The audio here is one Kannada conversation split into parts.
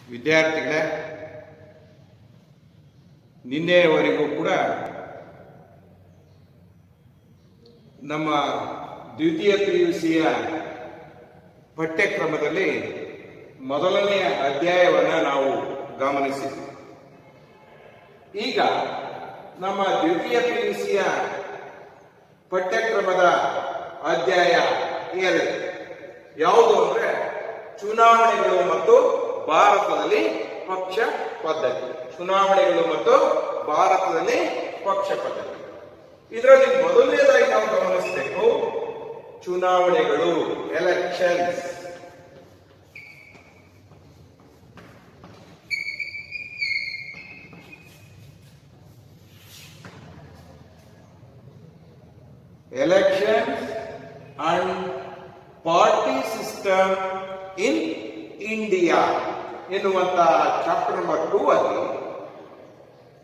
ವಿದ್ಯಾರ್ಥಿಗಳೇ, ನಿನ್ನೆಯವರೆಗೂ ಕೂಡ ನಮ್ಮ ದ್ವಿತೀಯ PUCಯ ಪಠ್ಯಕ್ರಮದಲ್ಲಿ ಮೊದಲನೆಯ ಅಧ್ಯಾಯವನ್ನು ನಾವು ಗಮನಿಸಿದ್ವಿ. ಈಗ ನಮ್ಮ ದ್ವಿತೀಯ PUCಯ ಪಠ್ಯಕ್ರಮದ ಅಧ್ಯಾಯ 2 ಯಾವುದು ಅಂದ್ರೆ ಚುನಾವಣೆಗಳು ಮತ್ತು ಭಾರತದಲ್ಲಿ ಪಕ್ಷ ಪದ್ಧತಿ. ಚುನಾವಣೆಗಳು ಮತ್ತು ಭಾರತದಲ್ಲಿ ಪಕ್ಷ ಪದ್ಧತಿ. ಇದರಲ್ಲಿ ಮೊದಲನೇದಾಗಿ ನಾವು ಗಮನಿಸಬೇಕು ಚುನಾವಣೆಗಳು, elections. Elections and party system in India ಎನ್ನುವಂತ ಚಾಪ್ಟರ್ ನಂಬರ್ 2 ಅಲ್ಲಿ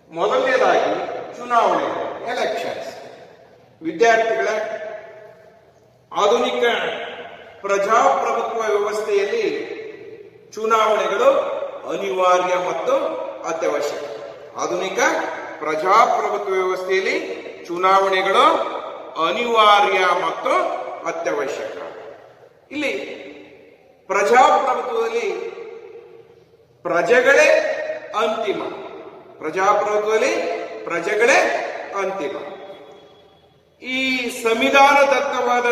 ಮೊದಲನೇದಾಗಿ ಚುನಾವಣೆ, ಎಲೆಕ್ಷನ್ಸ್. ವಿದ್ಯಾರ್ಥಿಗಳ ಆಧುನಿಕ ಪ್ರಜಾಪ್ರಭುತ್ವ ವ್ಯವಸ್ಥೆಯಲ್ಲಿ ಚುನಾವಣೆಗಳು ಅನಿವಾರ್ಯ ಮತ್ತು ಅತ್ಯವಶ್ಯಕ. ಆಧುನಿಕ ಪ್ರಜಾಪ್ರಭುತ್ವ ವ್ಯವಸ್ಥೆಯಲ್ಲಿ ಚುನಾವಣೆಗಳು ಅನಿವಾರ್ಯ ಮತ್ತು ಅತ್ಯವಶ್ಯಕ. ಇಲ್ಲಿ ಪ್ರಜಾಪ್ರಭುತ್ವದಲ್ಲಿ ಪ್ರಜೆಗಳೇ ಅಂತಿಮ. ಪ್ರಜಾಪ್ರಭುತ್ವದಲ್ಲಿ ಪ್ರಜೆಗಳೇ ಅಂತಿಮ. ಈ ಸಂವಿಧಾನದತ್ತವಾದ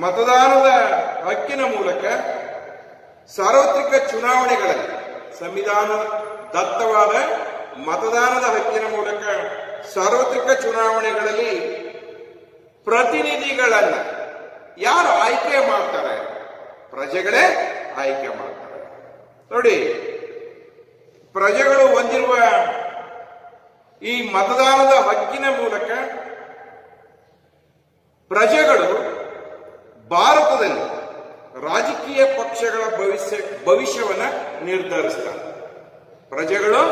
ಮತದಾನದ ಹಕ್ಕಿನ ಮೂಲಕ ಸಾರ್ವತ್ರಿಕ ಚುನಾವಣೆಗಳಲ್ಲಿ, ಸಂವಿಧಾನ ದತ್ತವಾದ ಮತದಾನದ ಹಕ್ಕಿನ ಮೂಲಕ ಸಾರ್ವತ್ರಿಕ ಚುನಾವಣೆಗಳಲ್ಲಿ ಪ್ರತಿನಿಧಿಗಳನ್ನ ಯಾರು ಆಯ್ಕೆ ಮಾಡ್ತಾರೆ? ಪ್ರಜೆಗಳೇ ಆಯ್ಕೆ ಮಾಡ್ತಾರೆ. ನೋಡಿ, ಪ್ರಜೆಗಳು ಹೊಂದಿರುವ ಈ ಮತದಾನದ ಹಕ್ಕಿನ ಮೂಲಕ ಪ್ರಜೆಗಳು ಭಾರತದಲ್ಲಿ ರಾಜಕೀಯ ಪಕ್ಷಗಳ ಭವಿಷ್ಯವನ್ನ ನಿರ್ಧರಿಸ್ತಾರೆ. ಪ್ರಜೆಗಳು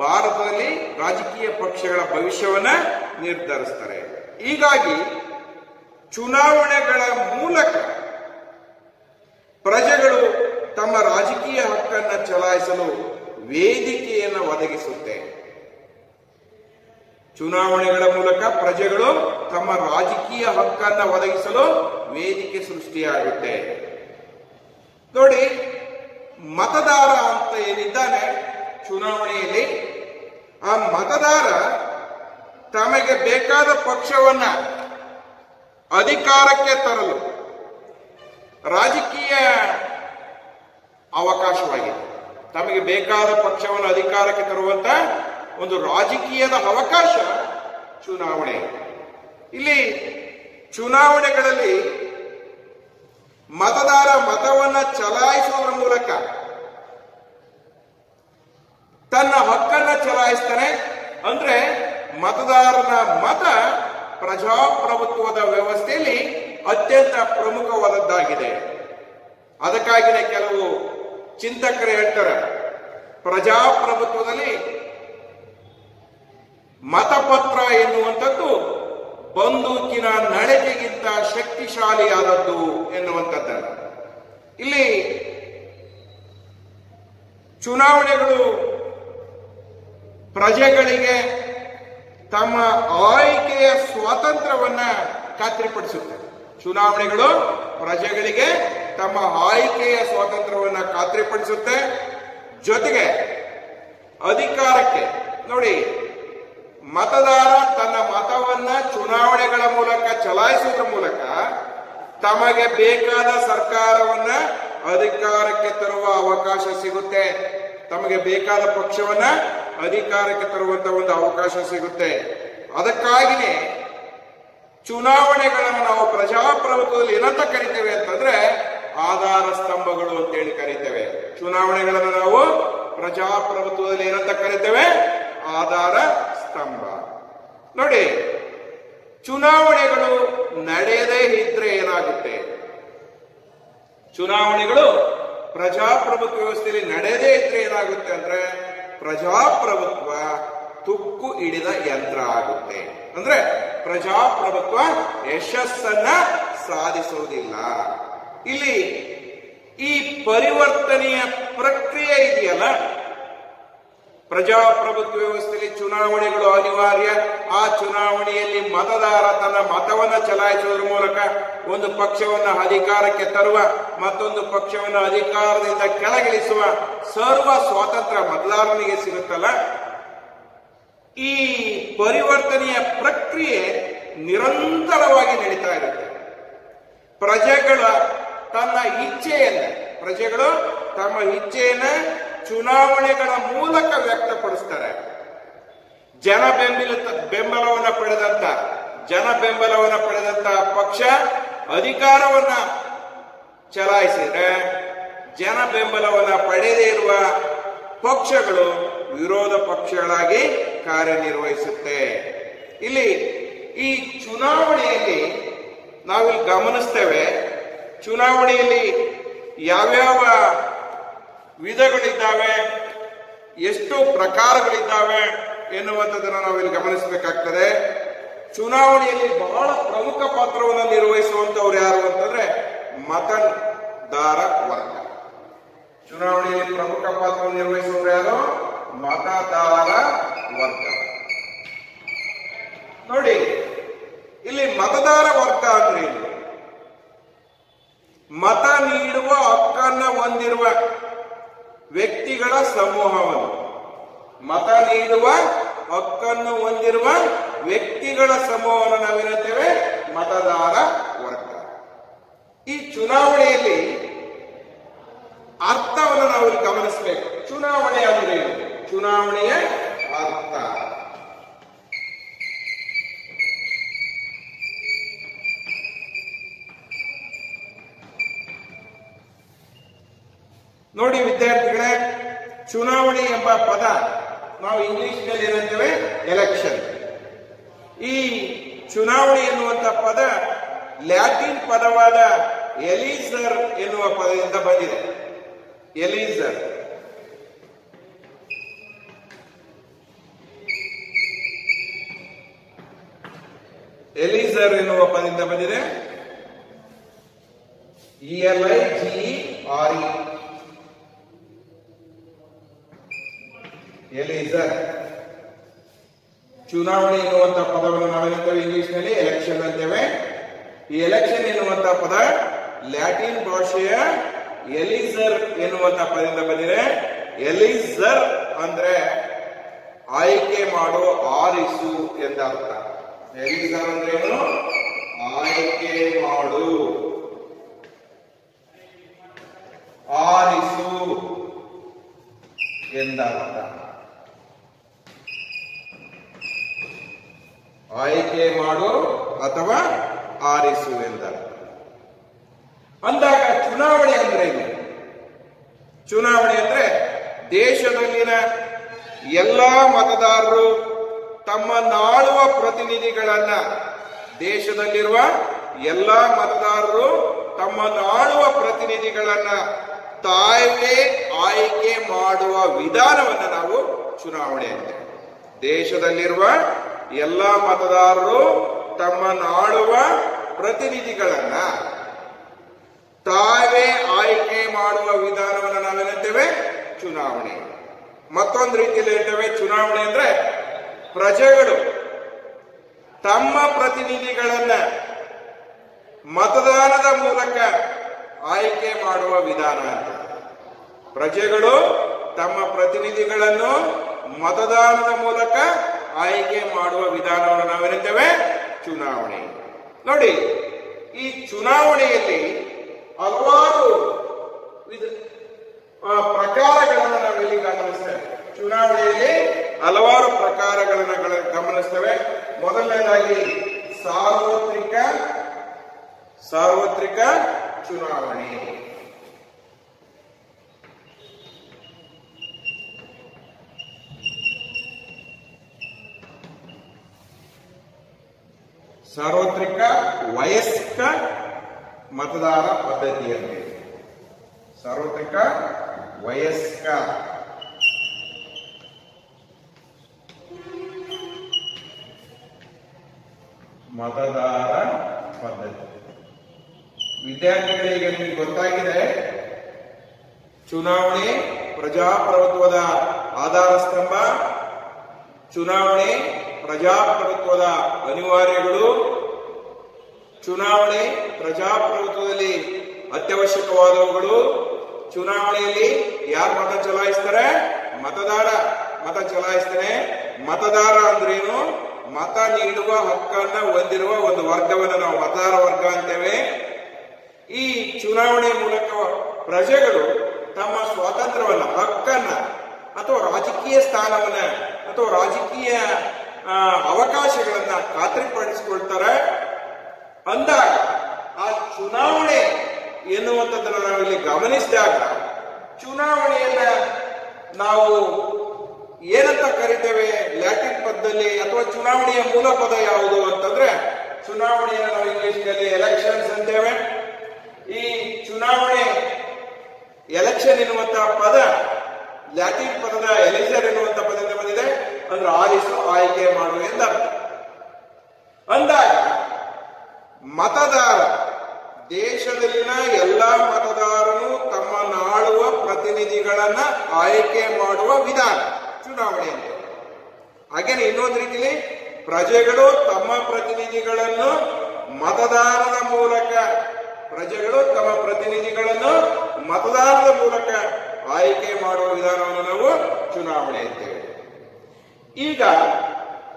ಭಾರತದಲ್ಲಿ ರಾಜಕೀಯ ಪಕ್ಷಗಳ ಭವಿಷ್ಯವನ್ನ ನಿರ್ಧರಿಸ್ತಾರೆ. ಹೀಗಾಗಿ ಚುನಾವಣೆಗಳ ಮೂಲಕ ಪ್ರಜೆಗಳು ತಮ್ಮ ರಾಜಕೀಯ ಹಕ್ಕನ್ನು ಚಲಾಯಿಸಲು ವೇದಿಕೆಯನ್ನು ಒದಗಿಸುತ್ತೆ. ಚುನಾವಣೆಗಳ ಮೂಲಕ ಪ್ರಜೆಗಳು ತಮ್ಮ ರಾಜಕೀಯ ಹಕ್ಕನ್ನು ಒದಗಿಸಲು ವೇದಿಕೆ ಸೃಷ್ಟಿಯಾಗುತ್ತೆ. ನೋಡಿ, ಮತದಾರ ಅಂತ ಏನಿದ್ದಾನೆ ಚುನಾವಣೆಯಲ್ಲಿ, ಆ ಮತದಾರ ತಮಗೆ ಬೇಕಾದ ಪಕ್ಷವನ್ನ ಅಧಿಕಾರಕ್ಕೆ ತರಲು ರಾಜಕೀಯ ಅವಕಾಶವಾಗಿದೆ. ತಮಗೆ ಬೇಕಾದ ಪಕ್ಷವನ್ನು ಅಧಿಕಾರಕ್ಕೆ ತರುವಂತ ಒಂದು ರಾಜಕೀಯದ ಅವಕಾಶ ಚುನಾವಣೆ. ಇಲ್ಲಿ ಚುನಾವಣೆಗಳಲ್ಲಿ ಮತದಾರ ಮತವನ್ನ ಚಲಾಯಿಸುವುದರ ಮೂಲಕ ತನ್ನ ಹಕ್ಕನ್ನ ಚಲಾಯಿಸ್ತಾನೆ. ಅಂದ್ರೆ ಮತದಾರನ ಮತ ಪ್ರಜಾಪ್ರಭುತ್ವದ ವ್ಯವಸ್ಥೆಯಲ್ಲಿ ಅತ್ಯಂತ ಪ್ರಮುಖವಾದದ್ದಾಗಿದೆ. ಅದಕ್ಕಾಗಿಯೇ ಕೆಲವು ಚಿಂತಕರು ಹೇಳ್ತಾರೆ, ಪ್ರಜಾಪ್ರಭುತ್ವದಲ್ಲಿ ಮತಪತ್ರ ಎನ್ನುವಂಥದ್ದು ಬಂದೂಕಿನ ನಳಿಕೆಗಿಂತ ಶಕ್ತಿಶಾಲಿಯಾದದ್ದು ಎನ್ನುವಂಥದ್ದಲ್ಲ. ಇಲ್ಲಿ ಚುನಾವಣೆಗಳು ಪ್ರಜೆಗಳಿಗೆ ತಮ್ಮ ಆಯ್ಕೆಯ ಸ್ವಾತಂತ್ರ್ಯವನ್ನ ಖಾತ್ರಿಪಡಿಸುತ್ತೆ. ಚುನಾವಣೆಗಳು ಪ್ರಜೆಗಳಿಗೆ ತಮ್ಮ ಆಯ್ಕೆಯ ಸ್ವಾತಂತ್ರ್ಯವನ್ನ ಖಾತ್ರಿಪಡಿಸುತ್ತೆ. ಜೊತೆಗೆ ಅಧಿಕಾರಕ್ಕೆ, ನೋಡಿ, ಮತದಾರ ತನ್ನ ಮತವನ್ನ ಚುನಾವಣೆಗಳ ಮೂಲಕ ಚಲಾಯಿಸುವುದರ ಮೂಲಕ ತಮಗೆ ಬೇಕಾದ ಸರ್ಕಾರವನ್ನ ಅಧಿಕಾರಕ್ಕೆ ತರುವ ಅವಕಾಶ ಸಿಗುತ್ತೆ. ತಮಗೆ ಬೇಕಾದ ಪಕ್ಷವನ್ನ ಅಧಿಕಾರಕ್ಕೆ ತರುವಂತ ಒಂದು ಅವಕಾಶ ಸಿಗುತ್ತೆ. ಅದಕ್ಕಾಗಿಯೇ ಚುನಾವಣೆಗಳನ್ನು ನಾವು ಪ್ರಜಾಪ್ರಭುತ್ವದಲ್ಲಿ ಏನಂತ ಕರಿತೇವೆ ಅಂತಂದ್ರೆ ಆಧಾರ ಸ್ತಂಭಗಳು ಅಂತೇಳಿ ಕರಿತೇವೆ. ಚುನಾವಣೆಗಳನ್ನು ನಾವು ಪ್ರಜಾಪ್ರಭುತ್ವದಲ್ಲಿ ಏನಂತ ಕರಿತೇವೆ? ಆಧಾರ ಸ್ತಂಭ. ನೋಡಿ, ಚುನಾವಣೆಗಳು ನಡೆಯದೇ ಇದ್ರೆ ಏನಾಗುತ್ತೆ? ಚುನಾವಣೆಗಳು ಪ್ರಜಾಪ್ರಭುತ್ವ ವ್ಯವಸ್ಥೆಯಲ್ಲಿ ನಡೆಯದೇ ಇದ್ರೆ ಏನಾಗುತ್ತೆ ಅಂದ್ರೆ ಪ್ರಜಾಪ್ರಭುತ್ವ ತುಕ್ಕು ಹಿಡಿದ ಯಂತ್ರ ಆಗುತ್ತೆ. ಅಂದ್ರೆ ಪ್ರಜಾಪ್ರಭುತ್ವ ಯಶಸ್ಸನ್ನ ಸಾಧಿಸುವುದಿಲ್ಲ. ಇಲ್ಲಿ ಈ ಪರಿವರ್ತನೆಯ ಪ್ರಕ್ರಿಯೆ ಇದೆಯಲ್ಲ, ಪ್ರಜಾಪ್ರಭುತ್ವ ವ್ಯವಸ್ಥೆಯಲ್ಲಿ ಚುನಾವಣೆಗಳು ಅನಿವಾರ್ಯ. ಆ ಚುನಾವಣೆಯಲ್ಲಿ ಮತದಾರ ತನ್ನ ಮತವನ್ನು ಚಲಾಯಿಸುವುದರ ಮೂಲಕ ಒಂದು ಪಕ್ಷವನ್ನು ಅಧಿಕಾರಕ್ಕೆ ತರುವ, ಮತ್ತೊಂದು ಪಕ್ಷವನ್ನು ಅಧಿಕಾರದಿಂದ ಕೆಳಗಿಳಿಸುವ ಸರ್ವ ಸ್ವಾತಂತ್ರ್ಯ ಮತದಾರನಿಗೆ ಸಿಗುತ್ತಲ್ಲ. ಈ ಪರಿವರ್ತನೆಯ ಪ್ರಕ್ರಿಯೆ ನಿರಂತರವಾಗಿ ನಡೀತಾ ಇರುತ್ತೆ. ಪ್ರಜೆಗಳು ತಮ್ಮ ಇಚ್ಛೆಯನ್ನ ಚುನಾವಣೆಗಳ ಮೂಲಕ ವ್ಯಕ್ತಪಡಿಸ್ತಾರೆ. ಜನ ಬೆಂಬಲವನ್ನು ಪಡೆದಂತ ಪಕ್ಷ ಅಧಿಕಾರವನ್ನ ಚಲಾಯಿಸಿದ್ರೆ, ಜನ ಬೆಂಬಲವನ್ನ ಪಡೆದೇ ಇರುವ ಪಕ್ಷಗಳು ವಿರೋಧ ಪಕ್ಷಗಳಾಗಿ ಕಾರ್ಯನಿರ್ವಹಿಸುತ್ತೆ. ಇಲ್ಲಿ ಈ ಚುನಾವಣೆಯಲ್ಲಿ ನಾವಿಲ್ಲಿ ಗಮನಿಸ್ತೇವೆ, ಚುನಾವಣೆಯಲ್ಲಿ ಯಾವ್ಯಾವ ವಿಧಗಳಿದ್ದಾವೆ, ಎಷ್ಟು ಪ್ರಕಾರಗಳಿದ್ದಾವೆ ಎನ್ನುವಂಥದ್ದನ್ನು ನಾವಿಲ್ಲಿ ಗಮನಿಸಬೇಕಾಗ್ತದೆ. ಚುನಾವಣೆಯಲ್ಲಿ ಬಹಳ ಪ್ರಮುಖ ಪಾತ್ರವನ್ನು ನಿರ್ವಹಿಸುವಂತವ್ರು ಯಾರು ಅಂತಂದ್ರೆ ಮತದಾರ ವರ್ಗ. ಚುನಾವಣೆಯಲ್ಲಿ ಪ್ರಮುಖ ಪಾತ್ರವನ್ನು ನಿರ್ವಹಿಸುವವರು ಯಾರು? ಮತದಾರ ವರ್ಗ. ನೋಡಿ, ಇಲ್ಲಿ ಮತದಾರ ವರ್ಗ ಅಂದ್ರೆ ಏನು? ಮತ ನೀಡುವ ಹಕ್ಕನ್ನು ಹೊಂದಿರುವ ವ್ಯಕ್ತಿಗಳ ಸಮೂಹವನ್ನು, ಮತ ನೀಡುವ ಹಕ್ಕನ್ನು ಹೊಂದಿರುವ ವ್ಯಕ್ತಿಗಳ ಸಮೂಹವನ್ನು ನಾವೇನುತ್ತೇವೆ? ಮತದಾರ ವರ್ಗ. ಈ ಚುನಾವಣೆಯಲ್ಲಿ ಅರ್ಥವನ್ನು ನಾವು ಗಮನಿಸಬೇಕು. ಚುನಾವಣೆ ಅಂದ್ರೆ ಏನು? ಚುನಾವಣೆಯ ಅರ್ಥ ನೋಡಿ ವಿದ್ಯಾರ್ಥಿಗಳೇ, ಚುನಾವಣೆ ಎಂಬ ಪದ ನಾವು ಇಂಗ್ಲಿಷ್ ನಲ್ಲಿ ಏನಂತೇವೆ? ಎಲೆಕ್ಷನ್. ಈ ಚುನಾವಣೆ ಎನ್ನುವಂತ ಪದ ಲ್ಯಾಟಿನ್ ಪದವಾದ ಎಲಿಸರ್ ಎನ್ನುವ ಪದದಿಂದ ಬಂದಿದೆ. ಎಲಿಸರ್ ಎನ್ನುವ ಪದದಿಂದ ಬಂದಿದೆ. ELIGERE ಎಲಿಸರ್. ಚುನಾವಣೆ ಎನ್ನುವಂತ ಪದವನ್ನು ನಾವೇನಂತೇವೆ? ಇಂಗ್ಲಿಷ್ ನಲ್ಲಿ ಎಲೆಕ್ಷನ್ ಅಂತೇವೆ. ಈ ಎಲೆಕ್ಷನ್ ಎನ್ನುವಂತ ಪದ ಲ್ಯಾಟಿನ್ ಭಾಷೆಯ ಎಲಿಸರ್ ಎನ್ನುವಂತ ಪದದಿಂದ ಬಂದಿದೆ. ಎಲಿಸರ್ ಅಂದ್ರೆ ಆಯ್ಕೆ ಮಾಡು, ಆರಿಸು ಎಂದರ್ಥ. ಎಲಿಸರ್ ಅಂದ್ರೆ ಏನು? ಆಯ್ಕೆ ಮಾಡು, ಆರಿಸು ಎಂದರ್ಥ. ಆಯ್ಕೆ ಮಾಡು ಅಥವಾ ಆರಿಸು ಎಂದರ್ಥ. ಅಂದಾಗ ಚುನಾವಣೆ ಅಂದ್ರೆ ಏನು? ಚುನಾವಣೆ ಅಂದ್ರೆ ದೇಶದಲ್ಲಿನ ಎಲ್ಲಾ ಮತದಾರರು ತಮ್ಮ ನಾಳುವ ಪ್ರತಿನಿಧಿಗಳನ್ನ, ದೇಶದಲ್ಲಿರುವ ಎಲ್ಲಾ ಮತದಾರರು ತಮ್ಮ ನಾಳುವ ಪ್ರತಿನಿಧಿಗಳನ್ನ ತಾವೇ ಆಯ್ಕೆ ಮಾಡುವ ವಿಧಾನವನ್ನು ನಾವು ಚುನಾವಣೆ ಅಂತೇವೆ. ದೇಶದಲ್ಲಿರುವ ಎಲ್ಲ ಮತದಾರರು ತಮ್ಮ ನಾಳುವ ಪ್ರತಿನಿಧಿಗಳನ್ನ ತಾವೇ ಆಯ್ಕೆ ಮಾಡುವ ವಿಧಾನವನ್ನು ನಾವೇನಂತೇವೆ? ಚುನಾವಣೆ. ಮತ್ತೊಂದು ರೀತಿಯಲ್ಲಿ ಹೇಳ್ತೇವೆ, ಚುನಾವಣೆ ಅಂದ್ರೆ ಪ್ರಜೆಗಳು ತಮ್ಮ ಪ್ರತಿನಿಧಿಗಳನ್ನ ಮತದಾನದ ಮೂಲಕ ಆಯ್ಕೆ ಮಾಡುವ ವಿಧಾನ ಅಂತ. ಪ್ರಜೆಗಳು ತಮ್ಮ ಪ್ರತಿನಿಧಿಗಳನ್ನು ಮತದಾನದ ಮೂಲಕ ಆಯ್ಕೆ ಮಾಡುವ ವಿಧಾನವನ್ನು ನಾವೇನಂತೇವೆ? ಚುನಾವಣೆ. ನೋಡಿ, ಈ ಚುನಾವಣೆಯಲ್ಲಿ ಹಲವಾರು ಪ್ರಕಾರಗಳನ್ನು ನಾವಿಲ್ಲಿ ಗಮನಿಸ್ತೇವೆ. ಚುನಾವಣೆಯಲ್ಲಿ ಹಲವಾರು ಪ್ರಕಾರಗಳನ್ನು ಗಮನಿಸ್ತೇವೆ. ಮೊದಲನೇದಾಗಿ ಸಾರ್ವತ್ರಿಕ ಚುನಾವಣೆ. ಸಾರ್ವತ್ರಿಕ ವಯಸ್ಕ ಮತದಾರ ಪದ್ಧತಿಯಲ್ಲಿ ಸಾರ್ವತ್ರಿಕ ವಯಸ್ಕ ಮತದಾರ ಪದ್ಧತಿ. ವಿದ್ಯಾರ್ಥಿಗಳಿಗೆ ನಿಮಗೆ ಗೊತ್ತಾಗಿದೆ, ಚುನಾವಣೆ ಪ್ರಜಾಪ್ರಭುತ್ವದ ಆಧಾರ ಸ್ತಂಭ, ಚುನಾವಣೆ ಪ್ರಜಾಪ್ರಭುತ್ವದ ಅನಿವಾರ್ಯಗಳು, ಚುನಾವಣೆ ಪ್ರಜಾಪ್ರಭುತ್ವದಲ್ಲಿ ಅತ್ಯವಶ್ಯಕವಾದವುಗಳು, ಚುನಾವಣೆಯಲ್ಲಿ ಯಾರು ಮತ ಚಲಾಯಿಸ್ತಾರೆ? ಮತದಾರ ಮತ ಚಲಾಯಿಸ್ತಾನೆ. ಮತದಾರ ಅಂದ್ರೇನು? ಮತ ನೀಡುವ ಹಕ್ಕನ್ನ ಹೊಂದಿರುವ ಒಂದು ವರ್ಗವನ್ನು ನಾವು ಮತದಾರ ವರ್ಗ ಅಂತೇವೆ. ಈ ಚುನಾವಣೆ ಮೂಲಕ ಪ್ರಜೆಗಳು ತಮ್ಮ ಸ್ವಾತಂತ್ರ್ಯವನ್ನ, ಹಕ್ಕನ್ನ ಅಥವಾ ರಾಜಕೀಯ ಸ್ಥಾನವನ್ನ ಅಥವಾ ರಾಜಕೀಯ ಅವಕಾಶಗಳನ್ನ ಖಾತ್ರಿಪಡಿಸಿಕೊಳ್ತಾರೆ. ಅಂದಾಗ ಆ ಚುನಾವಣೆ ಎನ್ನುವಂಥದ್ದನ್ನ ನಾವಿಲ್ಲಿ ಗಮನಿಸಿದಾಗ, ಚುನಾವಣೆಯನ್ನ ನಾವು ಏನಂತ ಕರಿತೇವೆ ಲ್ಯಾಟಿನ್ ಪದದಲ್ಲಿ, ಅಥವಾ ಚುನಾವಣೆಯ ಮೂಲ ಪದ ಯಾವುದು ಅಂತಂದ್ರೆ, ಚುನಾವಣೆಯನ್ನು ನಾವು ಇಂಗ್ಲಿಷ್ನಲ್ಲಿ ಎಲೆಕ್ಷನ್ಸ್ ಅಂತೇವೆ. ಈ ಚುನಾವಣೆ, ಎಲೆಕ್ಷನ್ ಎನ್ನುವಂತಹ ಪದ ಲ್ಯಾಟಿನ್ ಪದದ ಎಲೆಕ್ಷನ್ ಎನ್ನುವಂತಹ ಪದದಿಂದ ಬಂದಿದೆ. ಅಂದ್ರೆ ಆಲಿಸು, ಆಯ್ಕೆ ಮಾಡು ಎಂದರ್ಥ. ಅಂದಾಗ ಮತದಾರ, ದೇಶದಲ್ಲಿನ ಎಲ್ಲಾ ಮತದಾರರು ತಮ್ಮ ನಾಳುವ ಪ್ರತಿನಿಧಿಗಳನ್ನ ಆಯ್ಕೆ ಮಾಡುವ ವಿಧಾನ ಚುನಾವಣೆ ಅಂತ. ಹಾಗೇನೆ ಇನ್ನೊಂದು ರೀತಿಯಲ್ಲಿ ಪ್ರಜೆಗಳು ತಮ್ಮ ಪ್ರತಿನಿಧಿಗಳನ್ನು ಮತದಾರರ ಮೂಲಕ, ಪ್ರಜೆಗಳು ತಮ್ಮ ಪ್ರತಿನಿಧಿಗಳನ್ನು ಮತದಾರರ ಮೂಲಕ ಆಯ್ಕೆ ಮಾಡುವ ವಿಧಾನವನ್ನು ನಾವು ಚುನಾವಣೆ ಅಂತೇವೆ. ಈಗ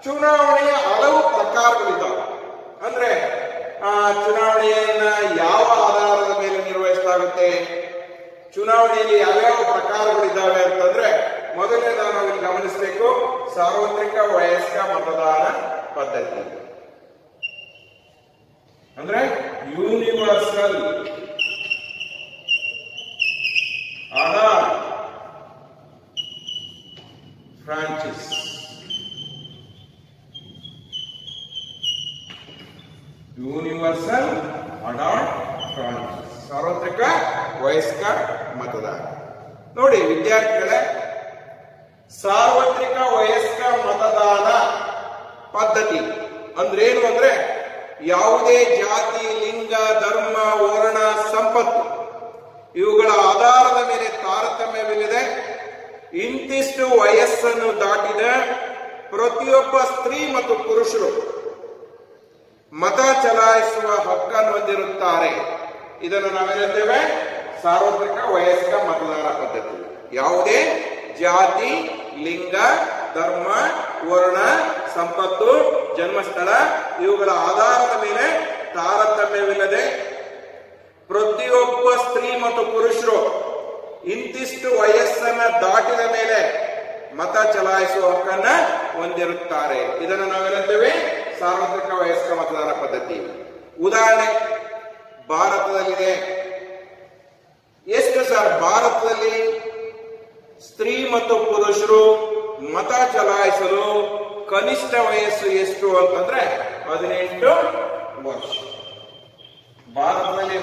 ಚುನಾವಣೆಯ ಹಲವು ಪ್ರಕಾರಗಳಿದ್ದಾವೆ. ಅಂದ್ರೆ ಚುನಾವಣೆಯನ್ನ ಯಾವ ಆಧಾರದ ಮೇಲೆ ನಿರ್ವಹಿಸಲಾಗುತ್ತೆ, ಚುನಾವಣೆಯಲ್ಲಿ ಯಾವ್ಯಾವ ಪ್ರಕಾರಗಳಿದ್ದಾವೆ ಅಂತಂದ್ರೆ, ಮೊದಲನೇದಾಗಿ ನಾವು ಇಲ್ಲಿ ಗಮನಿಸಬೇಕು ಸಾರ್ವತ್ರಿಕ ವಯಸ್ಕ ಮತದಾನ ಪದ್ಧತಿ. ಅಂದ್ರೆ ಯೂನಿವರ್ಸಲ್ ಅಡಾಲ್ಟ್ ಫ್ರಾಂಚೈಸ್. ಯೂನಿವರ್ಸಲ್ ಅಡಾಲ್ಟ್ ಫ್ರಾಂಚೈಸ್, ಸಾರ್ವತ್ರಿಕ ವಯಸ್ಕ ಮತದಾನ. ನೋಡಿ ವಿದ್ಯಾರ್ಥಿಗಳೇ, ಸಾರ್ವತ್ರಿಕ ವಯಸ್ಕ ಮತದಾನ ಪದ್ಧತಿ ಅಂದ್ರೇನು ಅಂದ್ರೆ, ಯಾವುದೇ ಜಾತಿ, ಲಿಂಗ, ಧರ್ಮ, ವರ್ಣ, ಸಂಪತ್ತು ಇವುಗಳ ಆಧಾರದ ಮೇಲೆ ತಾರತಮ್ಯವಿಲ್ಲದೆ ಇಂತಿಷ್ಟು ವಯಸ್ಸನ್ನು ದಾಟಿದ ಪ್ರತಿಯೊಬ್ಬ ಸ್ತ್ರೀ ಮತ್ತು ಪುರುಷರು ಮತ ಚಲಾಯಿಸುವ ಹಕ್ಕನ್ನು ಹೊಂದಿರುತ್ತಾರೆ. ಇದನ್ನು ನಾವೇನಿದ್ದೇವೆ ಸಾರ್ವತ್ರಿಕ ವಯಸ್ಕ ಮತದಾನ ಪದ್ಧತಿ. ಯಾವುದೇ ಜಾತಿ, ಲಿಂಗ, ಧರ್ಮ, ವರ್ಣ, ಸಂಪತ್ತು, ಜನ್ಮಸ್ಥಳ ಇವುಗಳ ಆಧಾರದ ಮೇಲೆ ತಾರತಮ್ಯವಿಲ್ಲದೆ ಪ್ರತಿಯೊಬ್ಬ ಸ್ತ್ರೀ ಮತ್ತು ಪುರುಷರು ಇಂತಿಷ್ಟು ವಯಸ್ಸನ್ನ ದಾಟಿದ ಮೇಲೆ ಮತ ಚಲಾಯಿಸುವ ಹಕ್ಕನ್ನ ಹೊಂದಿರುತ್ತಾರೆ. ಇದನ್ನು ನಾವೇನಿದ್ದೇವೆ ಸಾರ್ವತ್ರಿಕ ವಯಸ್ಕ ಮತದಾನ ಪದ್ಧತಿ. ಉದಾಹರಣೆ ಭಾರತದಲ್ಲಿದೆ. ಎಷ್ಟು ಸರ್ ಭಾರತದಲ್ಲಿ ಸ್ತ್ರೀ ಮತ್ತು ಪುರುಷರು ಮತ ಚಲಾಯಿಸಲು ಕನಿಷ್ಠ ವಯಸ್ಸು ಎಷ್ಟು ಅಂತಂದ್ರೆ 18 ವರ್ಷ. ಭಾರತದಲ್ಲಿ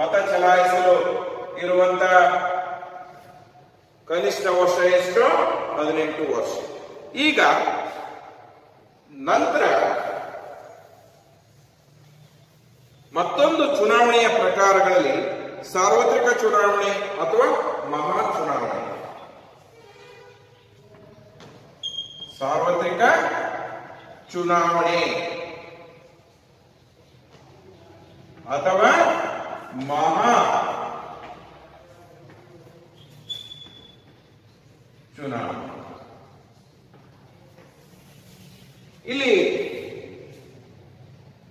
ಮತ ಚಲಾಯಿಸಲು ಇರುವಂತ ಕನಿಷ್ಠ ವರ್ಷ ಎಷ್ಟು? 18 ವರ್ಷ. ಈಗ ನಂತರ ಮತ್ತೊಂದು ಚುನಾವಣೆಯ ಪ್ರಕಾರಗಳಲ್ಲಿ ಸಾರ್ವತ್ರಿಕ ಚುನಾವಣೆ ಅಥವಾ ಮಹಾ ಚುನಾವಣೆ. ಸಾರ್ವತ್ರಿಕ ಚುನಾವಣೆ ಅಥವಾ ಮಹಾ ಚುನಾವಣೆ. ಇಲ್ಲಿ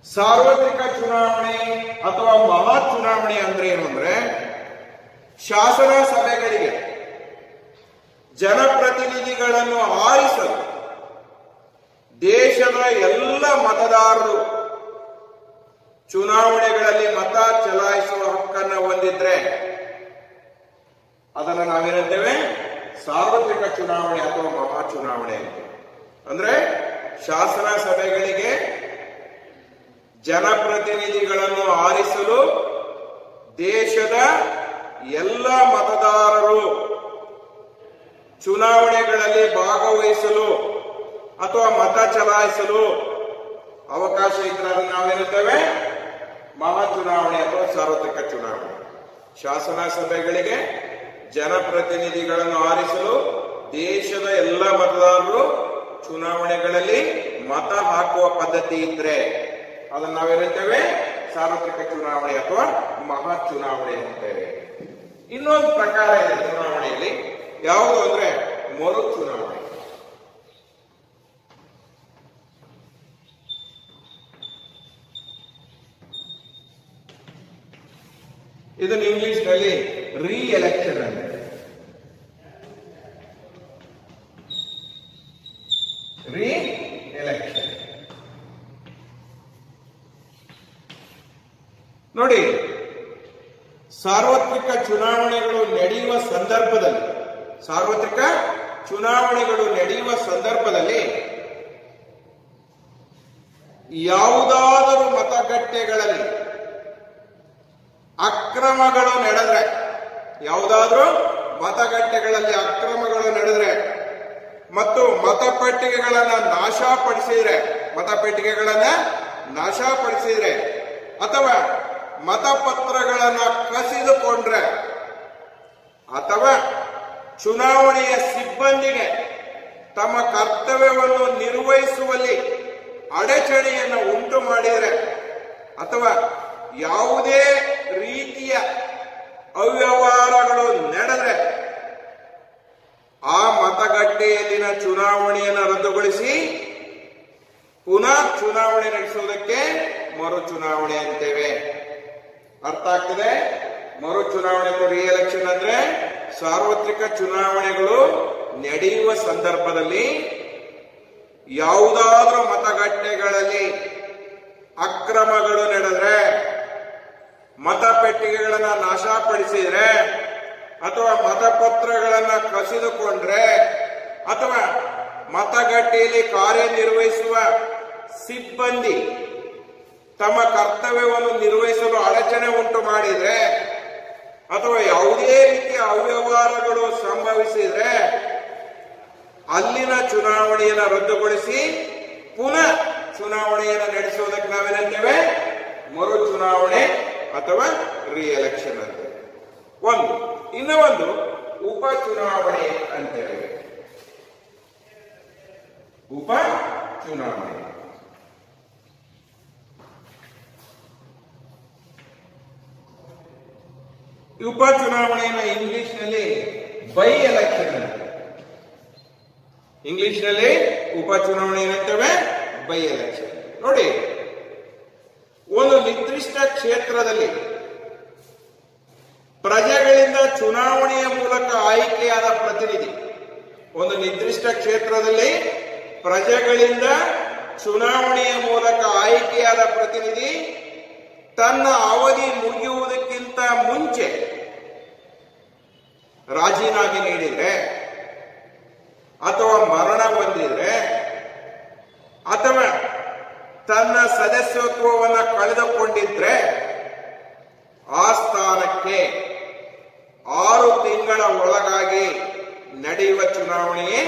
ಸಾರ್ವತ್ರಿಕ ಚುನಾವಣೆ ಅಥವಾ ಮಹಾ ಚುನಾವಣೆ ಅಂದ್ರೆ ಏನು ಅಂದ್ರೆ, ಶಾಸನ ಸಭೆಗಳಿಗೆ ಜನಪ್ರತಿನಿಧಿಗಳನ್ನು ಆರಿಸಲು ದೇಶದ ಎಲ್ಲ ಮತದಾರರು ಚುನಾವಣೆಗಳಲ್ಲಿ ಮತ ಚಲಾಯಿಸುವ ಹಕ್ಕನ್ನು ಹೊಂದಿದ್ರೆ ಅದನ್ನು ನಾವೇನಿದ್ದೇವೆ ಸಾರ್ವತ್ರಿಕ ಚುನಾವಣೆ ಅಥವಾ ಮಹಾ ಚುನಾವಣೆ ಅಂತ. ಅಂದ್ರೆ ಶಾಸನ ಸಭೆಗಳಿಗೆ ಜನಪ್ರತಿನಿಧಿಗಳನ್ನು ಆರಿಸಲು ದೇಶದ ಎಲ್ಲ ಮತದಾರರು ಚುನಾವಣೆಗಳಲ್ಲಿ ಭಾಗವಹಿಸಲು ಅಥವಾ ಮತ ಚಲಾಯಿಸಲು ಅವಕಾಶ ಇದ್ರೆ ನಾವೇನಿರ್ತೇವೆ ಮಹಾ ಚುನಾವಣೆ ಅಥವಾ ಸಾರ್ವತ್ರಿಕ ಚುನಾವಣೆ. ಶಾಸನ ಸಭೆಗಳಿಗೆ ಜನಪ್ರತಿನಿಧಿಗಳನ್ನು ಆರಿಸಲು ದೇಶದ ಎಲ್ಲ ಮತದಾರರು ಚುನಾವಣೆಗಳಲ್ಲಿ ಮತ ಹಾಕುವ ಪದ್ಧತಿ ಇದ್ರೆ ಅದನ್ನ ನಾವೇನಂತೇವೆ ಸಾರ್ವತ್ರಿಕ ಚುನಾವಣೆ ಅಥವಾ ಮಹಾ ಚುನಾವಣೆ ಅಂತೇವೆ. ಇನ್ನೊಂದು ಪ್ರಕಾರ ಇದೆ ಚುನಾವಣೆಯಲ್ಲಿ, ಯಾವುದು ಅಂದ್ರೆ ಮರು ಚುನಾವಣೆ. ಇದನ್ನು ಇಂಗ್ಲಿಷ್ ನಲ್ಲಿ ರೀ ಎಲೆಕ್ಷನ್ ಅಂತ. ರೀ ಎಲೆಕ್ಷನ್ ನೋಡಿ, ಸಾರ್ವತ್ರಿಕ ಚುನಾವಣೆಗಳು ನಡೆಯುವ ಸಂದರ್ಭದಲ್ಲಿ ಯಾವುದಾದರೂ ಮತಗಟ್ಟೆಗಳಲ್ಲಿ ಅಕ್ರಮಗಳು ನಡೆದ್ರೆ ಮತ್ತು ಮತಪೆಟ್ಟಿಗೆಗಳನ್ನ ನಾಶಪಡಿಸಿದ್ರೆ ಅಥವಾ ಮತಪತ್ರಗಳನ್ನ ಕಸಿದುಕೊಂಡ್ರೆ ಅಥವಾ ಚುನಾವಣೆಯ ಸಿಬ್ಬಂದಿಗೆ ತಮ್ಮ ಕರ್ತವ್ಯವನ್ನು ನಿರ್ವಹಿಸುವಲ್ಲಿ ಅಡಚಣೆಯನ್ನು ಉಂಟು ಮಾಡಿದರೆ ಅಥವಾ ಯಾವುದೇ ರೀತಿಯ ಅವ್ಯವಹಾರಗಳು ನಡೆದರೆ ಆ ಮತಗಟ್ಟೆಯಲ್ಲಿನ ಚುನಾವಣೆಯನ್ನು ರದ್ದುಗೊಳಿಸಿ ಪುನಃ ಚುನಾವಣೆ ನಡೆಸುವುದಕ್ಕೆ ಮರು ಚುನಾವಣೆ ಅಂತೇವೆ. ಅರ್ಥ ಆಗ್ತದೆ? ಮರು ಚುನಾವಣೆ ರೀ ಎಲೆಕ್ಷನ್ ಅಂದ್ರೆ ಸಾರ್ವತ್ರಿಕ ಚುನಾವಣೆಗಳು ನಡೆಯುವ ಸಂದರ್ಭದಲ್ಲಿ ಯಾವುದಾದ್ರೂ ಮತಗಟ್ಟೆಗಳಲ್ಲಿ ಅಕ್ರಮಗಳು ನಡೆದ್ರೆ, ಮತಪೆಟ್ಟಿಗೆಗಳನ್ನ ನಾಶಪಡಿಸಿದ್ರೆ ಅಥವಾ ಮತಪತ್ರಗಳನ್ನ ಕಸಿದುಕೊಂಡ್ರೆ ಅಥವಾ ಮತಗಟ್ಟೆಯಲ್ಲಿ ಕಾರ್ಯನಿರ್ವಹಿಸುವ ಸಿಬ್ಬಂದಿ ತಮ್ಮ ಕರ್ತವ್ಯವನ್ನು ನಿರ್ವಹಿಸಲು ಅಡಚಣೆ ಉಂಟು ಮಾಡಿದ್ರೆ ಅಥವಾ ಯಾವುದೇ ರೀತಿಯ ಅವ್ಯವಹಾರಗಳು ಸಂಭವಿಸಿದ್ರೆ ಅಲ್ಲಿನ ಚುನಾವಣೆಯನ್ನು ರದ್ದುಗೊಳಿಸಿ ಪುನಃ ಚುನಾವಣೆಯನ್ನು ನಡೆಸುವುದಕ್ಕೆ ನಾವೇನಂತೇವೆ ಮರು ಚುನಾವಣೆ ಅಥವಾ ರೀ ಎಲೆಕ್ಷನ್ ಅಂತೇವೆ. ಇನ್ನು ಒಂದು ಉಪ ಚುನಾವಣೆ ಅಂತೇವೆ. ಉಪ ಚುನಾವಣೆ ಉಪ ಚುನಾವಣೆಯನ್ನು ಇಂಗ್ಲಿಷ್ ನಲ್ಲಿ ಬೈ ಎಲೆಕ್ಷನ್ ಅಂತ. ಇಂಗ್ಲಿಷ್ ನಲ್ಲಿ ಉಪ ಚುನಾವಣೆ ಏನಂತೇವೆ ಬೈ ಎಲೆಕ್ಷನ್. ನೋಡಿ, ಒಂದು ನಿರ್ದಿಷ್ಟ ಕ್ಷೇತ್ರದಲ್ಲಿ ಪ್ರಜೆಗಳಿಂದ ಚುನಾವಣೆಯ ಮೂಲಕ ಆಯ್ಕೆಯಾದ ಪ್ರತಿನಿಧಿ, ಒಂದು ನಿರ್ದಿಷ್ಟ ಕ್ಷೇತ್ರದಲ್ಲಿ ಪ್ರಜೆಗಳಿಂದ ಚುನಾವಣೆಯ ಮೂಲಕ ಆಯ್ಕೆಯಾದ ಪ್ರತಿನಿಧಿ ತನ್ನ ಅವಧಿ ಮುಗಿಯುವುದಕ್ಕಿಂತ ಮುಂಚೆ ರಾಜೀನಾಮೆ ನೀಡಿದ್ರೆ ಅಥವಾ ಮರಣ ಹೊಂದಿದ್ರೆ ಅಥವಾ ತನ್ನ ಸದಸ್ಯತ್ವವನ್ನು ಕಳೆದುಕೊಂಡಿದ್ರೆ ಆ ಸ್ಥಾನಕ್ಕೆ 6 ತಿಂಗಳ ಒಳಗಾಗಿ ನಡೆಯುವ ಚುನಾವಣೆಯೇ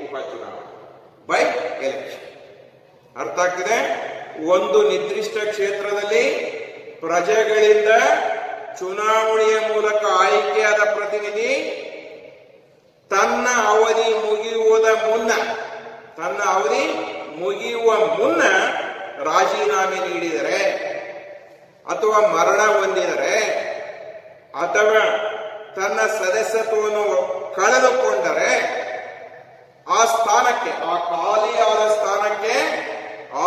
ಉಪ ಚುನಾವಣೆ ಬೈ ಎಲೆಕ್ಷನ್. ಅರ್ಥ ಆಗ್ತಿದೆ? ಒಂದು ನಿರ್ದಿಷ್ಟ ಕ್ಷೇತ್ರದಲ್ಲಿ ಪ್ರಜೆಗಳಿಂದ ಚುನಾವಣೆಯ ಮೂಲಕ ಆಯ್ಕೆಯಾದ ಪ್ರತಿನಿಧಿ ತನ್ನ ಅವಧಿ ಮುಗಿಯುವ ಮುನ್ನ ರಾಜೀನಾಮೆ ನೀಡಿದರೆ ಅಥವಾ ಮರಣ ಹೊಂದಿದರೆ ಅಥವಾ ತನ್ನ ಸದಸ್ಯತ್ವವನ್ನು ಕಳೆದುಕೊಂಡರೆ ಆ ಸ್ಥಾನಕ್ಕೆ, ಆ ಖಾಲಿಯಾದ ಸ್ಥಾನಕ್ಕೆ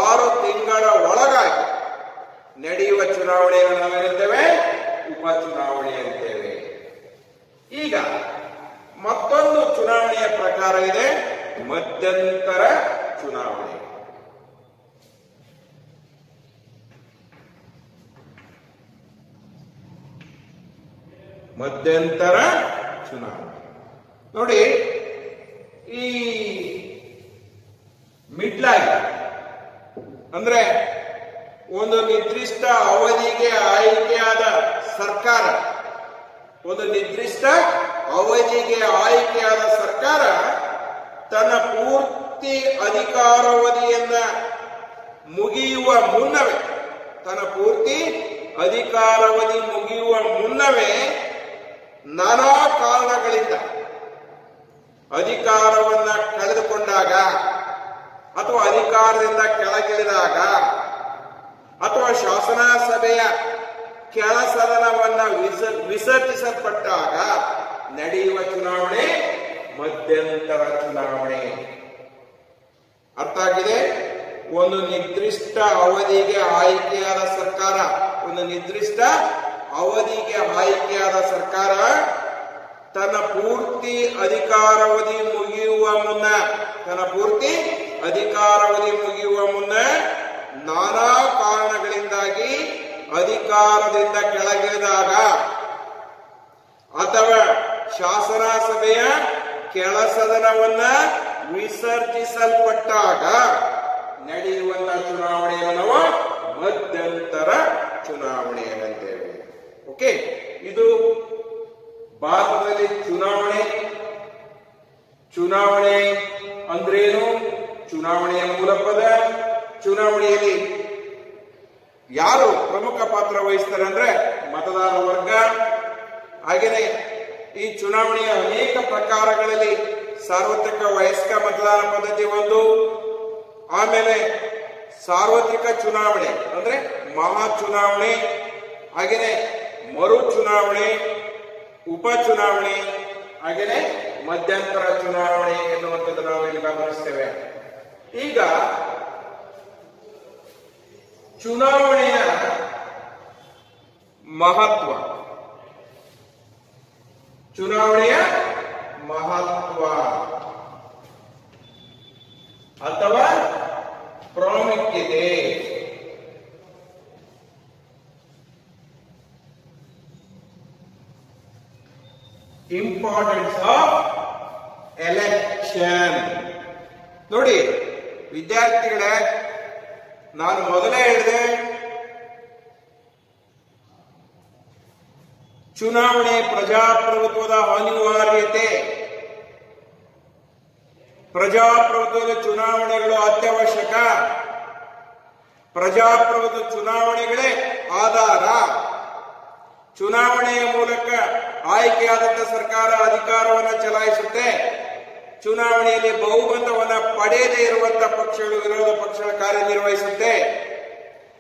6 ತಿಂಗಳ ಒಳಗಾಗಿ ನಡೆಯುವ ಚುನಾವಣೆಯನ್ನು ನಾವೇನಂತೇವೆ ಉಪ ಚುನಾವಣೆ ಅಂತೇವೆ. ಈಗ ಮತ್ತೊಂದು ಚುನಾವಣೆಯ ಪ್ರಕಾರ ಇದೆ ಮಧ್ಯಂತರ ಚುನಾವಣೆ. ಮಧ್ಯಂತರ ಚುನಾವಣೆ ನೋಡಿ, ಈ ಮಿಡ್ಲಾಗಿ ಅಂದ್ರೆ ಒಂದು ನಿರ್ದಿಷ್ಟ ಅವಧಿಗೆ ಆಯ್ಕೆಯಾದ ಸರ್ಕಾರ, ತನ್ನ ಪೂರ್ತಿ ಅಧಿಕಾರಾವಧಿಯನ್ನ ಮುಗಿಯುವ ಮುನ್ನವೇ ನಾನಾ ಕಾರಣಗಳಿಂದ ಅಧಿಕಾರವನ್ನ ಕಳೆದುಕೊಂಡಾಗ ಅಥವಾ ಅಧಿಕಾರದಿಂದ ಕೆಳಗಿಳಿದಾಗ ಅಥವಾ ಶಾಸನ ಸಭೆಯ ಕೆಳ ಸದನವನ್ನ ವಿಸರ್ಜಿಸಲ್ಪಟ್ಟಾಗ ನಡೆಯುವ ಚುನಾವಣೆ ಮಧ್ಯಂತರ ಚುನಾವಣೆ. ಅರ್ಥ ಆಗಿದೆ? ಒಂದು ನಿರ್ದಿಷ್ಟ ಅವಧಿಗೆ ಆಯ್ಕೆಯಾದ ಸರ್ಕಾರ, ಒಂದು ನಿರ್ದಿಷ್ಟ ಅವಧಿಗೆ ಆಯ್ಕೆಯಾದ ಸರ್ಕಾರ ತನ್ನ ಪೂರ್ತಿ ಅಧಿಕಾರಾವಧಿ ಮುಗಿಯುವ ಮುನ್ನ ನಾನಾ ಕಾರಣಗಳಿಂದಾಗಿ ಅಧಿಕಾರದಿಂದ ಕೆಳಗಿಳಿದಾಗ ಅಥವಾ ಶಾಸನ ಸಭೆಯ ಕೆಳ ಸದನವನ್ನ ವಿಸರ್ಜಿಸಲ್ಪಟ್ಟಾಗ ನಡೆಯುವಂತಹ ಚುನಾವಣೆಯನ್ನು ನಾವು ಮಧ್ಯಂತರ ಚುನಾವಣೆ ಅಂತೇವೆ. ಓಕೆ, ಇದು ಭಾರತದಲ್ಲಿ ಚುನಾವಣೆ ಅಂದ್ರೇನು, ಚುನಾವಣೆಯ ಮೂಲಪದ, ಚುನಾವಣೆಯಲ್ಲಿ ಯಾರು ಪ್ರಮುಖ ಪಾತ್ರ ವಹಿಸ್ತಾರೆ ಅಂದ್ರೆ ಮತದಾರ ವರ್ಗ. ಹಾಗೇನೆ ಈ ಚುನಾವಣೆಯ ಅನೇಕ ಪ್ರಕಾರಗಳಲ್ಲಿ ಸಾರ್ವತ್ರಿಕ ವಯಸ್ಕ ಮತದಾನ ಪದ್ಧತಿ ಒಂದು, ಆಮೇಲೆ ಸಾರ್ವತ್ರಿಕ ಚುನಾವಣೆ ಅಂದ್ರೆ ಮಹಾ ಚುನಾವಣೆ, ಹಾಗೇನೆ ಮರು ಚುನಾವಣೆ, ಉಪಚುನಾವಣೆ, ಹಾಗೇನೆ ಮಧ್ಯಂತರ ಚುನಾವಣೆ ಎನ್ನುವಂಥದ್ದು ನಾವು ಇಲ್ಲಿ ಗಮನಿಸ್ತೇವೆ. ಈಗ ಚುನಾವಣೆಯ ಮಹತ್ವ, ಅಥವಾ ಪ್ರಾಮುಖ್ಯತೆ. Importance of election. ನೋಡಿ ವಿದ್ಯಾರ್ಥಿಗಳೇ, ನಾನು ಮೊದಲೇ ಹೇಳಿದೆ, ಚುನಾವಣೆ ಪ್ರಜಾಪ್ರಭುತ್ವದ ಅನಿವಾರ್ಯತೆ. ಪ್ರಜಾಪ್ರಭುತ್ವದ ಚುನಾವಣೆಗಳು ಅತ್ಯವಶ್ಯಕ. ಪ್ರಜಾಪ್ರಭುತ್ವ ಚುನಾವಣೆಗಳೇ ಆಧಾರ. ಚುನಾವಣೆಯ ಮೂಲಕ ಆಯ್ಕೆಯಾದಂತಹ ಸರ್ಕಾರ ಅಧಿಕಾರವನ್ನು ಚಲಾಯಿಸುತ್ತೆ. ಚುನಾವಣೆಯಲ್ಲಿ ಬಹುಮತವನ್ನು ಪಡೆಯದೇ ಇರುವಂತಹ ಪಕ್ಷಗಳು, ವಿರೋಧ ಪಕ್ಷಗಳ ಕಾರ್ಯನಿರ್ವಹಿಸುತ್ತೆ.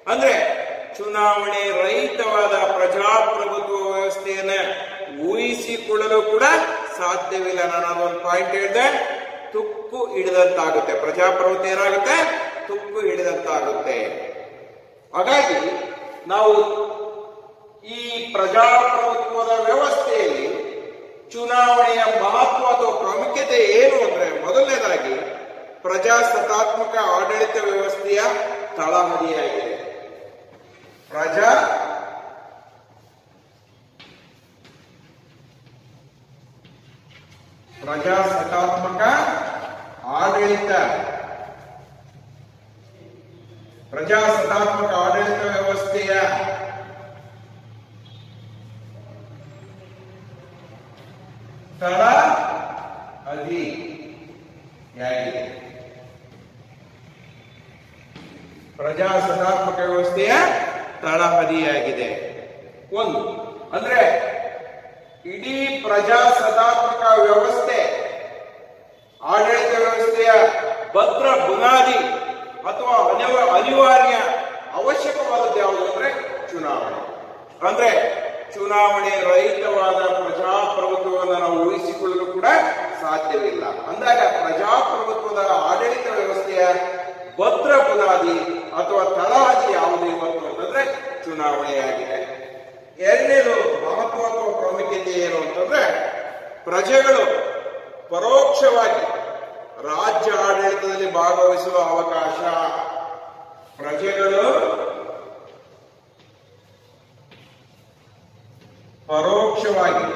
ಅಂದ್ರೆ ಚುನಾವಣೆ ರಹಿತವಾದ ಪ್ರಜಾಪ್ರಭುತ್ವ ವ್ಯವಸ್ಥೆಯನ್ನ ಊಹಿಸಿಕೊಳ್ಳಲು ಕೂಡ ಸಾಧ್ಯವಿಲ್ಲ. ನಾನು ಅದೊಂದು ಪಾಯಿಂಟ್ ಹೇಳಿದೆ, ತುಕ್ಕು ಹಿಡಿದಂತಾಗುತ್ತೆ. ಪ್ರಜಾಪ್ರಭುತ್ವ ಏನಾಗುತ್ತೆ? ತುಕ್ಕು ಹಿಡಿದಂತಾಗುತ್ತೆ. ಹಾಗಾಗಿ ನಾವು ಈ ಪ್ರಜಾಪ್ರಭುತ್ವದ ವ್ಯವಸ್ಥೆಯಲ್ಲಿ ಚುನಾವಣೆಯ ಮಹತ್ವ ಅಥವಾ ಪ್ರಾಮುಖ್ಯತೆ ಏನು ಅಂದ್ರೆ, ಮೊದಲನೇದಾಗಿ ಪ್ರಜಾಸತ್ತಾತ್ಮಕ ಆಡಳಿತ ವ್ಯವಸ್ಥೆಯ ತಳಹದಿಯಾಗಿದೆ. ಪ್ರಜಾಸತ್ತಾತ್ಮಕ ಆಡಳಿತ ವ್ಯವಸ್ಥೆಯ ತಳಹದಿಯಾಗಿದೆ. ಪ್ರಜಾಸತ್ತಾತ್ಮಕ ವ್ಯವಸ್ಥೆಯ ತಳಹದಿಯಾಗಿದೆ. ಒಂದು ಅಂದ್ರೆ ಇಡೀ ಪ್ರಜಾಸತ್ತಾತ್ಮಕ ವ್ಯವಸ್ಥೆ, ಆಡಳಿತ ವ್ಯವಸ್ಥೆಯ ಭದ್ರ ಬುನಾದಿ ಅಥವಾ ಅನಿವಾರ್ಯ ಅವಶ್ಯಕವಾದದ್ದು ಯಾವುದು ಅಂದ್ರೆ ಚುನಾವಣೆ. ಅಂದ್ರೆ ಚುನಾವಣೆ ರಹಿತವಾದ ಪ್ರಜಾಪ್ರಭುತ್ವವನ್ನು ನಾವು ಊಹಿಸಿಕೊಳ್ಳಲು ಕೂಡ ಸಾಧ್ಯವಿಲ್ಲ. ಅಂದಾಗ ಪ್ರಜಾಪ್ರಭುತ್ವದ ಆಡಳಿತ ವ್ಯವಸ್ಥೆಯ ಭದ್ರ ಬುನಾದಿ ಅಥವಾ ತಳಹದಿ ಯಾವುದು ಇವತ್ತು ಅಂತಂದ್ರೆ ಚುನಾವಣೆಯಾಗಿದೆ. ಎರಡನೇದು ಮಹತ್ವ ಅಥವಾ ಪ್ರಾಮುಖ್ಯತೆ ಏನು ಅಂತಂದ್ರೆ, ಪ್ರಜೆಗಳು ಪರೋಕ್ಷವಾಗಿ ರಾಜ್ಯ ಆಡಳಿತದಲ್ಲಿ ಭಾಗವಹಿಸುವ ಅವಕಾಶ. ಪ್ರಜೆಗಳು ಪರೋಕ್ಷವಾಗಿ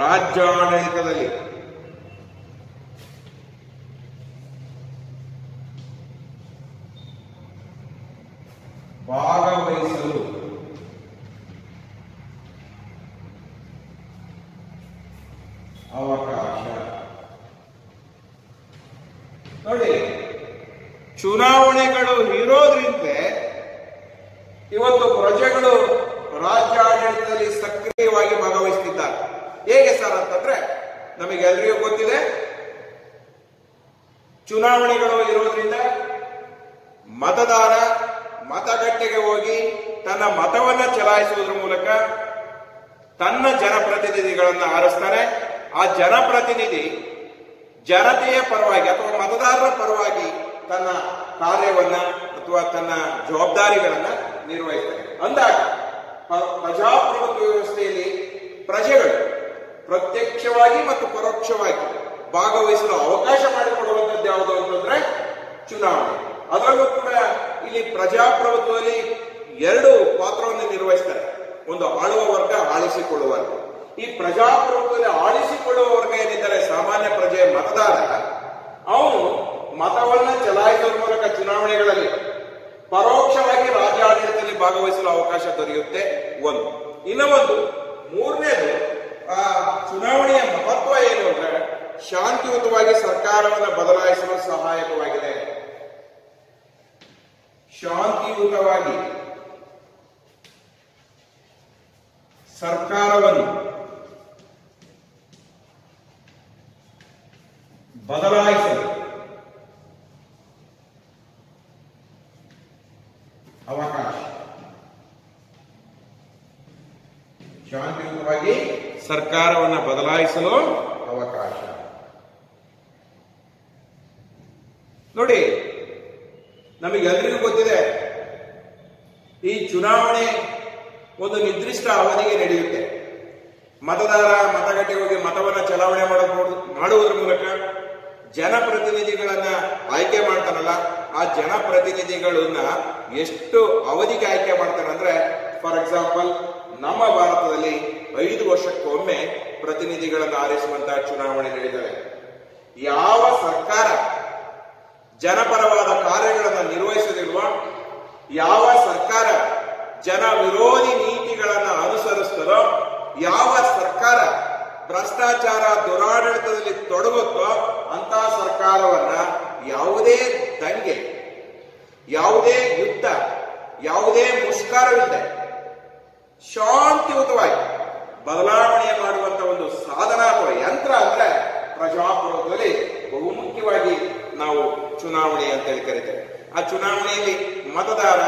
ರಾಜ್ಯ ಆಡಳಿತದಲ್ಲಿ ಭಾಗವಹಿಸಲು ಅವಕಾಶ. ನೋಡಿ, ಚುನಾವಣೆಗಳು ಇರೋದ್ರಿಂದ ಇವತ್ತು ಪ್ರಜೆಗಳು ರಾಜ್ಯಾಡಳಿತದಲ್ಲಿ ಸಕ್ರಿಯವಾಗಿ ಭಾಗವಹಿಸುತ್ತಿದ್ದಾರೆ. ಹೇಗೆ ಸರ್ ಅಂತಂದ್ರೆ, ನಮಗೆಲ್ಲರಿಗೂ ಗೊತ್ತಿದೆ, ಚುನಾವಣೆಗಳು ಇರೋದ್ರಿಂದ ಮತದಾರ ಮತಗಟ್ಟೆಗೆ ಹೋಗಿ ತನ್ನ ಮತವನ್ನ ಚಲಾಯಿಸುವುದರ ಮೂಲಕ ತನ್ನ ಜನಪ್ರತಿನಿಧಿಗಳನ್ನ ಆರಿಸ್ತಾನೆ. ಆ ಜನಪ್ರತಿನಿಧಿ ಜನತೆಯ ಪರವಾಗಿ ಅಥವಾ ಮತದಾರರ ಪರವಾಗಿ ತನ್ನ ಕಾರ್ಯವನ್ನ ಅಥವಾ ತನ್ನ ಜವಾಬ್ದಾರಿಗಳನ್ನ ನಿರ್ವಹಿಸ್ತಾರೆ. ಅಂದಾಗ ಪ್ರಜಾಪ್ರಭುತ್ವ ವ್ಯವಸ್ಥೆಯಲ್ಲಿ ಪ್ರಜೆಗಳು ಪ್ರತ್ಯಕ್ಷವಾಗಿ ಮತ್ತು ಪರೋಕ್ಷವಾಗಿ ಭಾಗವಹಿಸಲು ಅವಕಾಶ ಮಾಡಿಕೊಡುವಂತದ್ದು ಯಾವುದು ಅಂತಂದ್ರೆ ಚುನಾವಣೆ. ಅದರಲ್ಲೂ ಕೂಡ ಇಲ್ಲಿ ಪ್ರಜಾಪ್ರಭುತ್ವದಲ್ಲಿ ಎರಡು ಪಾತ್ರವನ್ನು ನಿರ್ವಹಿಸ್ತಾರೆ. ಒಂದು ಆಳುವ ವರ್ಗ, ಆಳಿಸಿಕೊಳ್ಳುವ ವರ್ಗ. ಈ ಪ್ರಜಾಪ್ರಭುತ್ವದಲ್ಲಿ ಆಳಿಸಿಕೊಳ್ಳುವ ವರ್ಗ ಏನಿದ್ದಾರೆ, ಸಾಮಾನ್ಯ ಪ್ರಜೆ ಮತದಾರ, ಅವನು ಮತವನ್ನ ಚಲಾಯಿಸುವ ಮೂಲಕ ಚುನಾವಣೆಗಳಲ್ಲಿ ಪರೋಕ್ಷವಾಗಿ ರಾಜ್ಯಾಡಳಿತದಲ್ಲಿ ಭಾಗವಹಿಸಲು ಅವಕಾಶ ದೊರೆಯುತ್ತೆ. ಒಂದು. ಇನ್ನು ಒಂದು ಮೂರನೇದು, ಚುನಾವಣೆಯ ಮಹತ್ವ ಏನು ಅಂದ್ರೆ ಶಾಂತಿಯುತವಾಗಿ ಸರ್ಕಾರವನ್ನು ಬದಲಾಯಿಸಲು ಸಹಾಯಕವಾಗಿದೆ. ಶಾಂತಿಯುತವಾಗಿ ಸರ್ಕಾರವನ್ನು ಬದಲಾಯಿಸಲು ಅವಕಾಶ. ಶಾಂತಿಯುತವಾಗಿ ಸರ್ಕಾರವನ್ನು ಬದಲಾಯಿಸಲು ಅವಕಾಶ. ನೋಡಿ, ನಮಗೆಲ್ಲರಿಗೂ ಗೊತ್ತಿದೆ, ಈ ಚುನಾವಣೆ ಒಂದು ನಿರ್ದಿಷ್ಟ ಅವಧಿಗೆ ನಡೆಯುತ್ತೆ. ಮತದಾರ ಮತಗಟ್ಟೆಗೆ ಹೋಗಿ ಮತವನ್ನ ಚಲಾವಣೆ ಮಾಡುವುದರ ಮೂಲಕ ಜನಪ್ರತಿನಿಧಿಗಳನ್ನ ಆಯ್ಕೆ ಮಾಡ್ತಾನಲ್ಲ, ಆ ಜನಪ್ರತಿನಿಧಿಗಳನ್ನ ಎಷ್ಟು ಅವಧಿಗೆ ಆಯ್ಕೆ ಮಾಡ್ತಾನೆ ಅಂದ್ರೆ, ಫಾರ್ ಎಕ್ಸಾಂಪಲ್, ನಮ್ಮ ಭಾರತದಲ್ಲಿ 5 ವರ್ಷಕ್ಕೊಮ್ಮೆ ಪ್ರತಿನಿಧಿಗಳನ್ನು ಆರಿಸುವಂತಹ ಚುನಾವಣೆ ನಡೀತವೆ. ಯಾವ ಸರ್ಕಾರ ಜನಪರವಾದ ಕಾರ್ಯಗಳನ್ನು ನಿರ್ವಹಿಸದಿರುವ, ಯಾವ ಸರ್ಕಾರ ಜನ ವಿರೋಧಿ ನೀತಿಗಳನ್ನು ಅನುಸರಿಸ್ತದೋ, ಯಾವ ಸರ್ಕಾರ ಭ್ರಷ್ಟಾಚಾರ ದುರಾಡಳಿತದಲ್ಲಿ ತೊಡಗುತ್ತೋ ಅಂತಹ ಸರ್ಕಾರವನ್ನ ಯಾವುದೇ ದಂಗೆ, ಯಾವುದೇ ಯುದ್ಧ, ಯಾವುದೇ ಮುಷ್ಕರವಿಲ್ಲದೆ ಶಾಂತಿಯುತವಾಗಿ ಬದಲಾವಣೆ ಮಾಡುವಂತ ಒಂದು ಸಾಧನ ಅಥವಾ ಯಂತ್ರ ಅಂದ್ರೆ ಪ್ರಜಾಪ್ರಭುತ್ವದಲ್ಲಿ ಬಹುಮುಖ್ಯವಾಗಿ ನಾವು ಚುನಾವಣೆ ಅಂತ ಹೇಳಿ ಕರೀತೇವೆ. ಆ ಚುನಾವಣೆಯಲ್ಲಿ ಮತದಾರ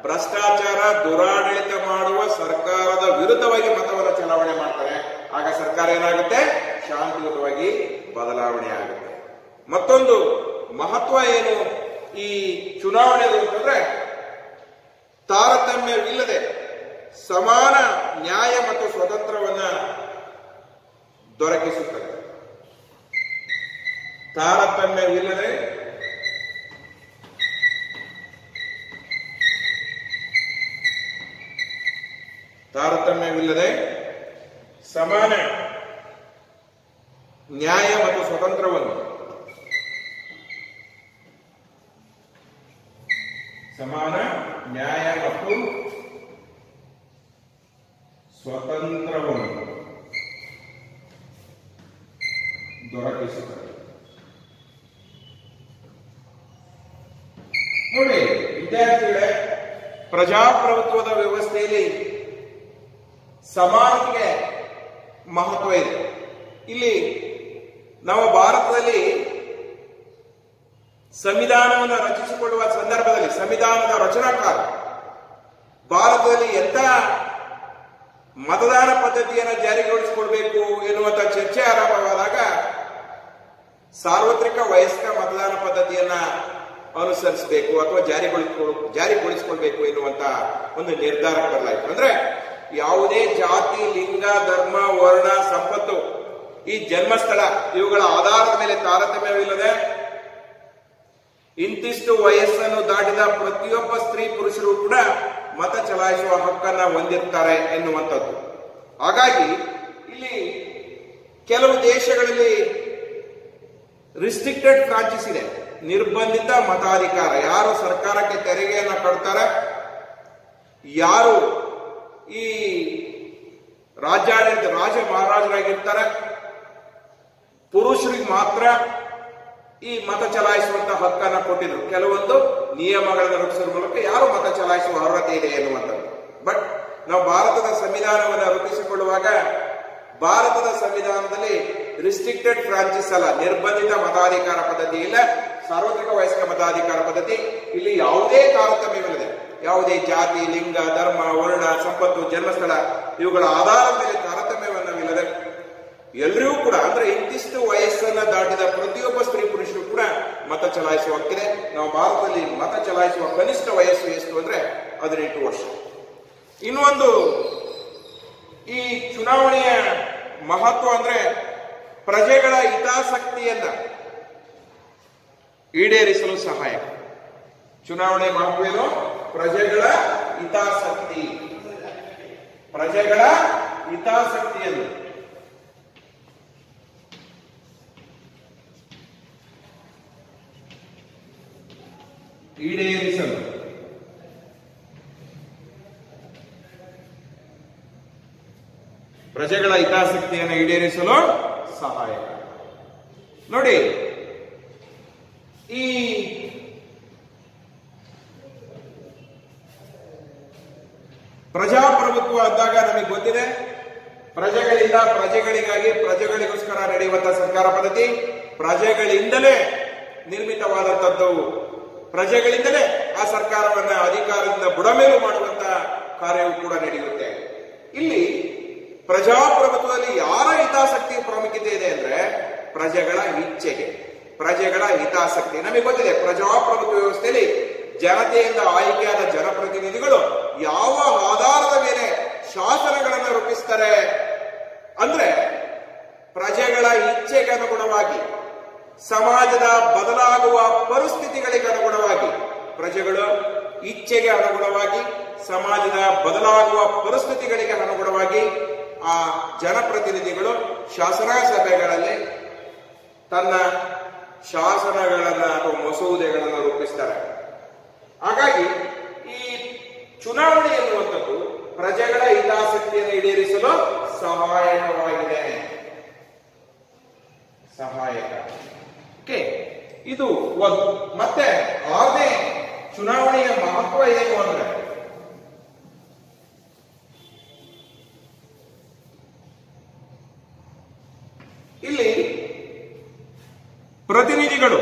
ಭ್ರಷ್ಟಾಚಾರ ದುರಾಡಳಿತ ಮಾಡುವ ಸರ್ಕಾರದ ವಿರುದ್ಧವಾಗಿ ಮತವನ್ನು ಚಲಾವಣೆ ಮಾಡ್ತಾರೆ. ಆಗ ಸರ್ಕಾರ ಏನಾಗುತ್ತೆ, ಶಾಂತಿಯುತವಾಗಿ ಬದಲಾವಣೆ ಆಗುತ್ತೆ. ಮತ್ತೊಂದು ಮಹತ್ವ ಏನು ಈ ಚುನಾವಣೆದು ಅಂತಂದ್ರೆ, ತಾರತಮ್ಯವಿಲ್ಲದೆ ಸಮಾನ ನ್ಯಾಯ ಮತ್ತು ಸ್ವತಂತ್ರವನ್ನ ದೊರಕಿಸುತ್ತದೆ. ತಾರತಮ್ಯವಿಲ್ಲದೆ ಸಮಾನ ನ್ಯಾಯ ಮತ್ತು ಸ್ವತಂತ್ರವನ್ನು ದೊರಕಿಸುತ್ತದೆ. ನೋಡಿ ವಿದ್ಯಾರ್ಥಿಗಳೇ, ಪ್ರಜಾಪ್ರಭುತ್ವದ ವ್ಯವಸ್ಥೆಯಲ್ಲಿ ಸಮಾನತೆಗೆ ಮಹತ್ವ ಇದೆ. ಇಲ್ಲಿ ನಮ್ಮ ಭಾರತದಲ್ಲಿ ಸಂವಿಧಾನವನ್ನು ರಚಿಸಿಕೊಳ್ಳುವ ಸಂದರ್ಭದಲ್ಲಿ ಸಂವಿಧಾನದ ರಚನಾಕಾರ ಭಾರತದಲ್ಲಿ ಎಂತ ಮತದಾನ ಪದ್ಧತಿಯನ್ನು ಜಾರಿಗೊಳಿಸಿಕೊಳ್ಬೇಕು ಎನ್ನುವಂತ ಚರ್ಚೆ ಆರಂಭವಾದಾಗ ಸಾರ್ವತ್ರಿಕ ವಯಸ್ಕ ಮತದಾನ ಪದ್ಧತಿಯನ್ನ ಅನುಸರಿಸಬೇಕು ಅಥವಾ ಜಾರಿಗೊಳಿಸಿಕೊಳ್ಬೇಕು ಎನ್ನುವಂತ ಒಂದು ನಿರ್ಧಾರಕ್ಕೆ ಬರಲಾಯಿತು. ಅಂದ್ರೆ ಯಾವುದೇ ಜಾತಿ, ಲಿಂಗ, ಧರ್ಮ, ವರ್ಣ, ಸಂಪತ್ತು, ಈ ಜನ್ಮಸ್ಥಳ ಇವುಗಳ ಆಧಾರದ ಮೇಲೆ ತಾರತಮ್ಯವಿಲ್ಲದೆ ಇಂತಿಷ್ಟು ವಯಸ್ಸನ್ನು ದಾಟಿದ ಪ್ರತಿಯೊಬ್ಬ ಸ್ತ್ರೀ ಪುರುಷರು ಕೂಡ ಮತ ಚಲಾಯಿಸುವ ಹಕ್ಕನ್ನ ಹೊಂದಿರ್ತಾರೆ ಎನ್ನುವಂಥದ್ದು. ಹಾಗಾಗಿ ಇಲ್ಲಿ ಕೆಲವು ದೇಶಗಳಲ್ಲಿ ರಿಸ್ಟ್ರಿಕ್ಟೆಡ್ ಫ್ರಾಂಚೈಸ್ ಇದೆ, ನಿರ್ಬಂಧಿತ ಮತಾಧಿಕಾರ. ಯಾರು ಸರ್ಕಾರಕ್ಕೆ ತೆರಿಗೆಯನ್ನು ಕಟ್ತಾರೆ, ಯಾರು ಈ ರಾಜ ಮಹಾರಾಜರಾಗಿರ್ತಾರೆ, ಪುರುಷರಿಗೆ ಮಾತ್ರ ಈ ಮತ ಚಲಾಯಿಸುವಂತ ಹಕ್ಕನ್ನ ಕೊಟ್ಟಿದ್ರು. ಕೆಲವೊಂದು ನಿಯಮಗಳನ್ನು ರೂಪಿಸುವ ಮೂಲಕ ಯಾರು ಮತ ಚಲಾಯಿಸುವ ಅರ್ಹತೆ ಇದೆ ಎನ್ನುವಂಥದ್ದು. ಬಟ್ ನಾವು ಭಾರತದ ಸಂವಿಧಾನವನ್ನು ರೂಪಿಸಿಕೊಳ್ಳುವಾಗ ಭಾರತದ ಸಂವಿಧಾನದಲ್ಲಿ ರಿಸ್ಟ್ರಿಕ್ಟೆಡ್ ಫ್ರಾಂಚೈಸ್ ಅಲ್ಲ, ನಿರ್ಬಂಧಿತ ಮತಾಧಿಕಾರ ಪದ್ಧತಿ ಇಲ್ಲ, ಸಾರ್ವತ್ರಿಕ ವಯಸ್ಕ ಮತಾಧಿಕಾರ ಪದ್ಧತಿ. ಇಲ್ಲಿ ಯಾವುದೇ ತಾರತಮ್ಯವಿಲ್ಲದೆ, ಯಾವುದೇ ಜಾತಿ, ಲಿಂಗ, ಧರ್ಮ, ವರ್ಣ, ಸಂಪತ್ತು, ಜನ್ಮಸ್ಥಳ ಇವುಗಳ ಆಧಾರದ ಮೇಲೆ ತಾರತಮ್ಯವಿಲ್ಲದೆ ಎಲ್ಲರಿಗೂ ಕೂಡ, ಅಂದ್ರೆ ಇಂತಿಷ್ಟು ವಯಸ್ಸನ್ನ ದಾಟಿದ ಪ್ರತಿಯೊಬ್ಬ ಸ್ತ್ರೀ ಪುರುಷರು ಕೂಡ ಮತ ಚಲಾಯಿಸುವ ಹಕ್ಕಿದೆ. ನಾವು ಭಾರತದಲ್ಲಿ ಮತ ಚಲಾಯಿಸುವ ಕನಿಷ್ಠ ವಯಸ್ಸು ಎಷ್ಟು ಅಂದ್ರೆ 18 ವರ್ಷ. ಇನ್ನೊಂದು, ಈ ಚುನಾವಣೆಯ ಮಹತ್ವ ಅಂದ್ರೆ ಪ್ರಜೆಗಳ ಹಿತಾಸಕ್ತಿಯನ್ನ ಈಡೇರಿಸಲು ಸಹಾಯ. ಚುನಾವಣೆ ಮಹತ್ವ ಏನು? ಪ್ರಜೆಗಳ ಹಿತಾಸಕ್ತಿ, ಪ್ರಜೆಗಳ ಹಿತಾಸಕ್ತಿಯನ್ನು ಈಡೇರಿಸಲು ಪ್ರಜೆಗಳ ಹಿತಾಸಕ್ತಿಯನ್ನು ಈಡೇರಿಸಲು ಸಹಾಯಕ. ನೋಡಿ, ಈ ಪ್ರಜಾಪ್ರಭುತ್ವ ಅಂದಾಗ ನಮಗೆ ಗೊತ್ತಿದೆ, ಪ್ರಜೆಗಳಿಂದ ಪ್ರಜೆಗಳಿಗಾಗಿ ಪ್ರಜೆಗಳಿಗೋಸ್ಕರ ನಡೆಯುವಂತಹ ಸರ್ಕಾರ ಪದ್ಧತಿ, ಪ್ರಜೆಗಳಿಂದಲೇ ನಿರ್ಮಿತವಾದಂಥದ್ದು, ಪ್ರಜೆಗಳಿಂದಲೇ ಆ ಸರ್ಕಾರವನ್ನ ಅಧಿಕಾರದಿಂದ ಬುಡಮೇಲು ಮಾಡುವಂತಹ ಕಾರ್ಯವೂ ಕೂಡ ನಡೆಯುತ್ತೆ. ಇಲ್ಲಿ ಪ್ರಜಾಪ್ರಭುತ್ವದಲ್ಲಿ ಯಾರ ಹಿತಾಸಕ್ತಿ ಪ್ರಾಮುಖ್ಯತೆ ಇದೆ ಅಂದ್ರೆ ಪ್ರಜೆಗಳ ಇಚ್ಛೆಗೆ, ಪ್ರಜೆಗಳ ಹಿತಾಸಕ್ತಿ. ನಮಗೆ ಗೊತ್ತಿದೆ, ಪ್ರಜಾಪ್ರಭುತ್ವ ವ್ಯವಸ್ಥೆಯಲ್ಲಿ ಜನತೆಯಿಂದ ಆಯ್ಕೆಯಾದ ಜನಪ್ರತಿನಿಧಿಗಳು ಯಾವ ಆಧಾರದ ಮೇಲೆ ಶಾಸನಗಳನ್ನು ರೂಪಿಸ್ತಾರೆ ಅಂದ್ರೆ ಪ್ರಜೆಗಳ ಇಚ್ಛೆಗೆ ಅನುಗುಣವಾಗಿ, ಸಮಾಜದ ಬದಲಾಗುವ ಪರಿಸ್ಥಿತಿಗಳಿಗೆ ಅನುಗುಣವಾಗಿ, ಪ್ರಜೆಗಳು ಇಚ್ಛೆಗೆ ಅನುಗುಣವಾಗಿ, ಸಮಾಜದ ಬದಲಾಗುವ ಪರಿಸ್ಥಿತಿಗಳಿಗೆ ಅನುಗುಣವಾಗಿ ಆ ಜನಪ್ರತಿನಿಧಿಗಳು ಶಾಸನ ಸಭೆಗಳಲ್ಲಿ ತನ್ನ ಶಾಸನಗಳನ್ನ ಅಥವಾ ಮಸೂದೆಗಳನ್ನು ರೂಪಿಸ್ತಾರೆ. ಹಾಗಾಗಿ ಈ ಚುನಾವಣೆ ಎನ್ನುವಂಥದ್ದು ಪ್ರಜೆಗಳ ಹಿತಾಸಕ್ತಿಯನ್ನು ಈಡೇರಿಸಲು ಸಹಾಯಕವಾಗಿದೆ. ಸಹಾಯಕ. ಓಕೆ, ಇದು ಒಂದು. ಮತ್ತೆ 6ನೇ ಚುನಾವಣೆಯ ಮಹತ್ವ ಏನು ಅಂದ್ರೆ ಇಲ್ಲಿ ಪ್ರತಿನಿಧಿಗಳು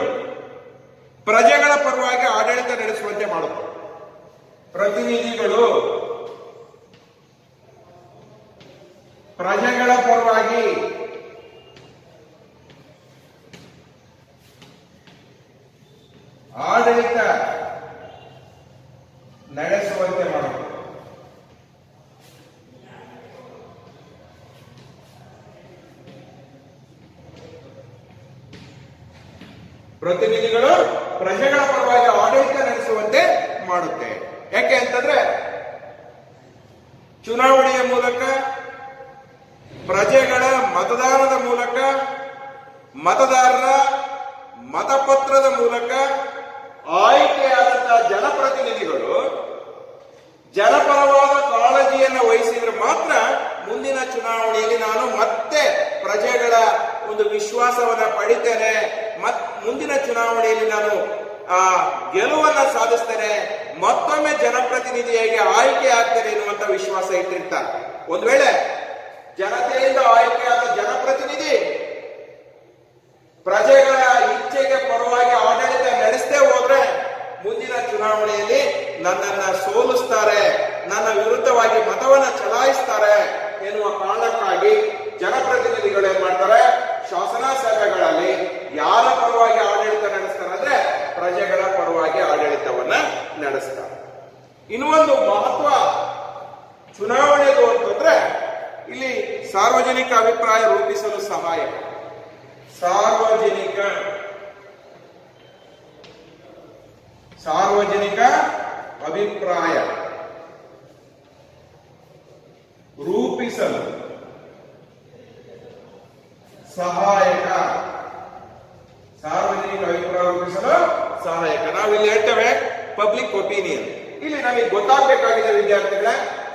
ಪ್ರಜೆಗಳ ಪರವಾಗಿ ಆಡಳಿತ ನಡೆಸುವಂತೆ ಮಾಡುತ್ತಾರೆ. ಪ್ರತಿನಿಧಿಗಳು ಪ್ರಜೆಗಳ ಪರವಾಗಿ ಆಡಳಿತ ನಡೆಸುವಂತೆ ಮಾಡುತ್ತಾರೆ. ಪ್ರತಿನಿಧಿಗಳು ಪ್ರಜೆಗಳ ಪರವಾಗಿ ಆಡಳಿತ ನಡೆಸುವಂತೆ ಮಾಡುತ್ತೆ. ಯಾಕೆ ಅಂತಂದ್ರೆ ಚುನಾವಣೆಯ ಮೂಲಕ, ಪ್ರಜೆಗಳ ಮತದಾನದ ಮೂಲಕ, ಮತದಾರರ ಮತಪತ್ರದ ಮೂಲಕ ಆಯ್ಕೆಯಾದಂತಹ ಜನಪ್ರತಿನಿಧಿಗಳು ಜನಪರವಾದ ಕಾಳಜಿಯನ್ನು ವಹಿಸಿದ್ರೆ ಮಾತ್ರ ಮುಂದಿನ ಚುನಾವಣೆಯಲ್ಲಿ ನಾನು ಮತ್ತೆ ಪ್ರಜೆಗಳ ಒಂದು ವಿಶ್ವಾಸವನ್ನ ಪಡಿತೇನೆ, ಮುಂದಿನ ಚುನಾವಣೆಯಲ್ಲಿ ನಾನು ಗೆಲುವನ್ನ ಸಾಧಿಸ್ತೇನೆ, ಮತ್ತೊಮ್ಮೆ ಜನಪ್ರತಿನಿಧಿಯಾಗಿ ಆಯ್ಕೆ ಆಗ್ತೇನೆ ಎನ್ನುವಂತ ವಿಶ್ವಾಸ ಇಟ್ಟಿರ್ತಾರೆ. ಒಂದ್ ವೇಳೆ ಜನತೆಯಿಂದ ಆಯ್ಕೆಯಾದ ಜನಪ್ರತಿನಿಧಿ ಪ್ರಜೆಗಳ ಇಚ್ಛೆಗೆ ಪರವಾಗಿ ಆಡಳಿತ ನಡೆಸದೇ ಹೋದ್ರೆ ಮುಂದಿನ ಚುನಾವಣೆಯಲ್ಲಿ ನನ್ನನ್ನ ಸೋಲಿಸ್ತಾರೆ, ನನ್ನ ವಿರುದ್ಧವಾಗಿ ಮತವನ್ನ ಚಲಾಯಿಸ್ತಾರೆ ಎನ್ನುವ ಕಾರಣಕ್ಕಾಗಿ ಜನಪ್ರತಿನಿಧಿಗಳು ಏನ್ ಮಾಡ್ತಾರೆ, ಶಾಸನ ಸಭೆಗಳಲ್ಲಿ ಯಾರ ಪರವಾಗಿ ಆಡಳಿತ ನಡೆಸ್ತಾರೆ ಅಂದ್ರೆ ಪ್ರಜೆಗಳ ಪರವಾಗಿ ಆಡಳಿತವನ್ನ ನಡೆಸ್ತಾರೆ. ಇನ್ನೊಂದು ಮಹತ್ವ ಚುನಾವಣೆದು ಅಂತಂದ್ರೆ ಇಲ್ಲಿ ಸಾರ್ವಜನಿಕ ಅಭಿಪ್ರಾಯ ರೂಪಿಸಲು ಸಹಾಯ. ಸಾರ್ವಜನಿಕ ಅಭಿಪ್ರಾಯ ರೂಪಿಸಲು ಸಹಾಯಕ. ಸಾರ್ವಜನಿಕ ಅಭಿಪ್ರಾಯ ರೂಪಿಸಲು ಸಹಾಯಕ. ನಾವಿಲ್ಲಿ ಹೇಳ್ತೇವೆ ಪಬ್ಲಿಕ್ ಒಪಿನಿಯನ್. ಇಲ್ಲಿ ನಮಗೆ ಗೊತ್ತಾಗಬೇಕಾಗಿದೆ ವಿದ್ಯಾರ್ಥಿಗಳ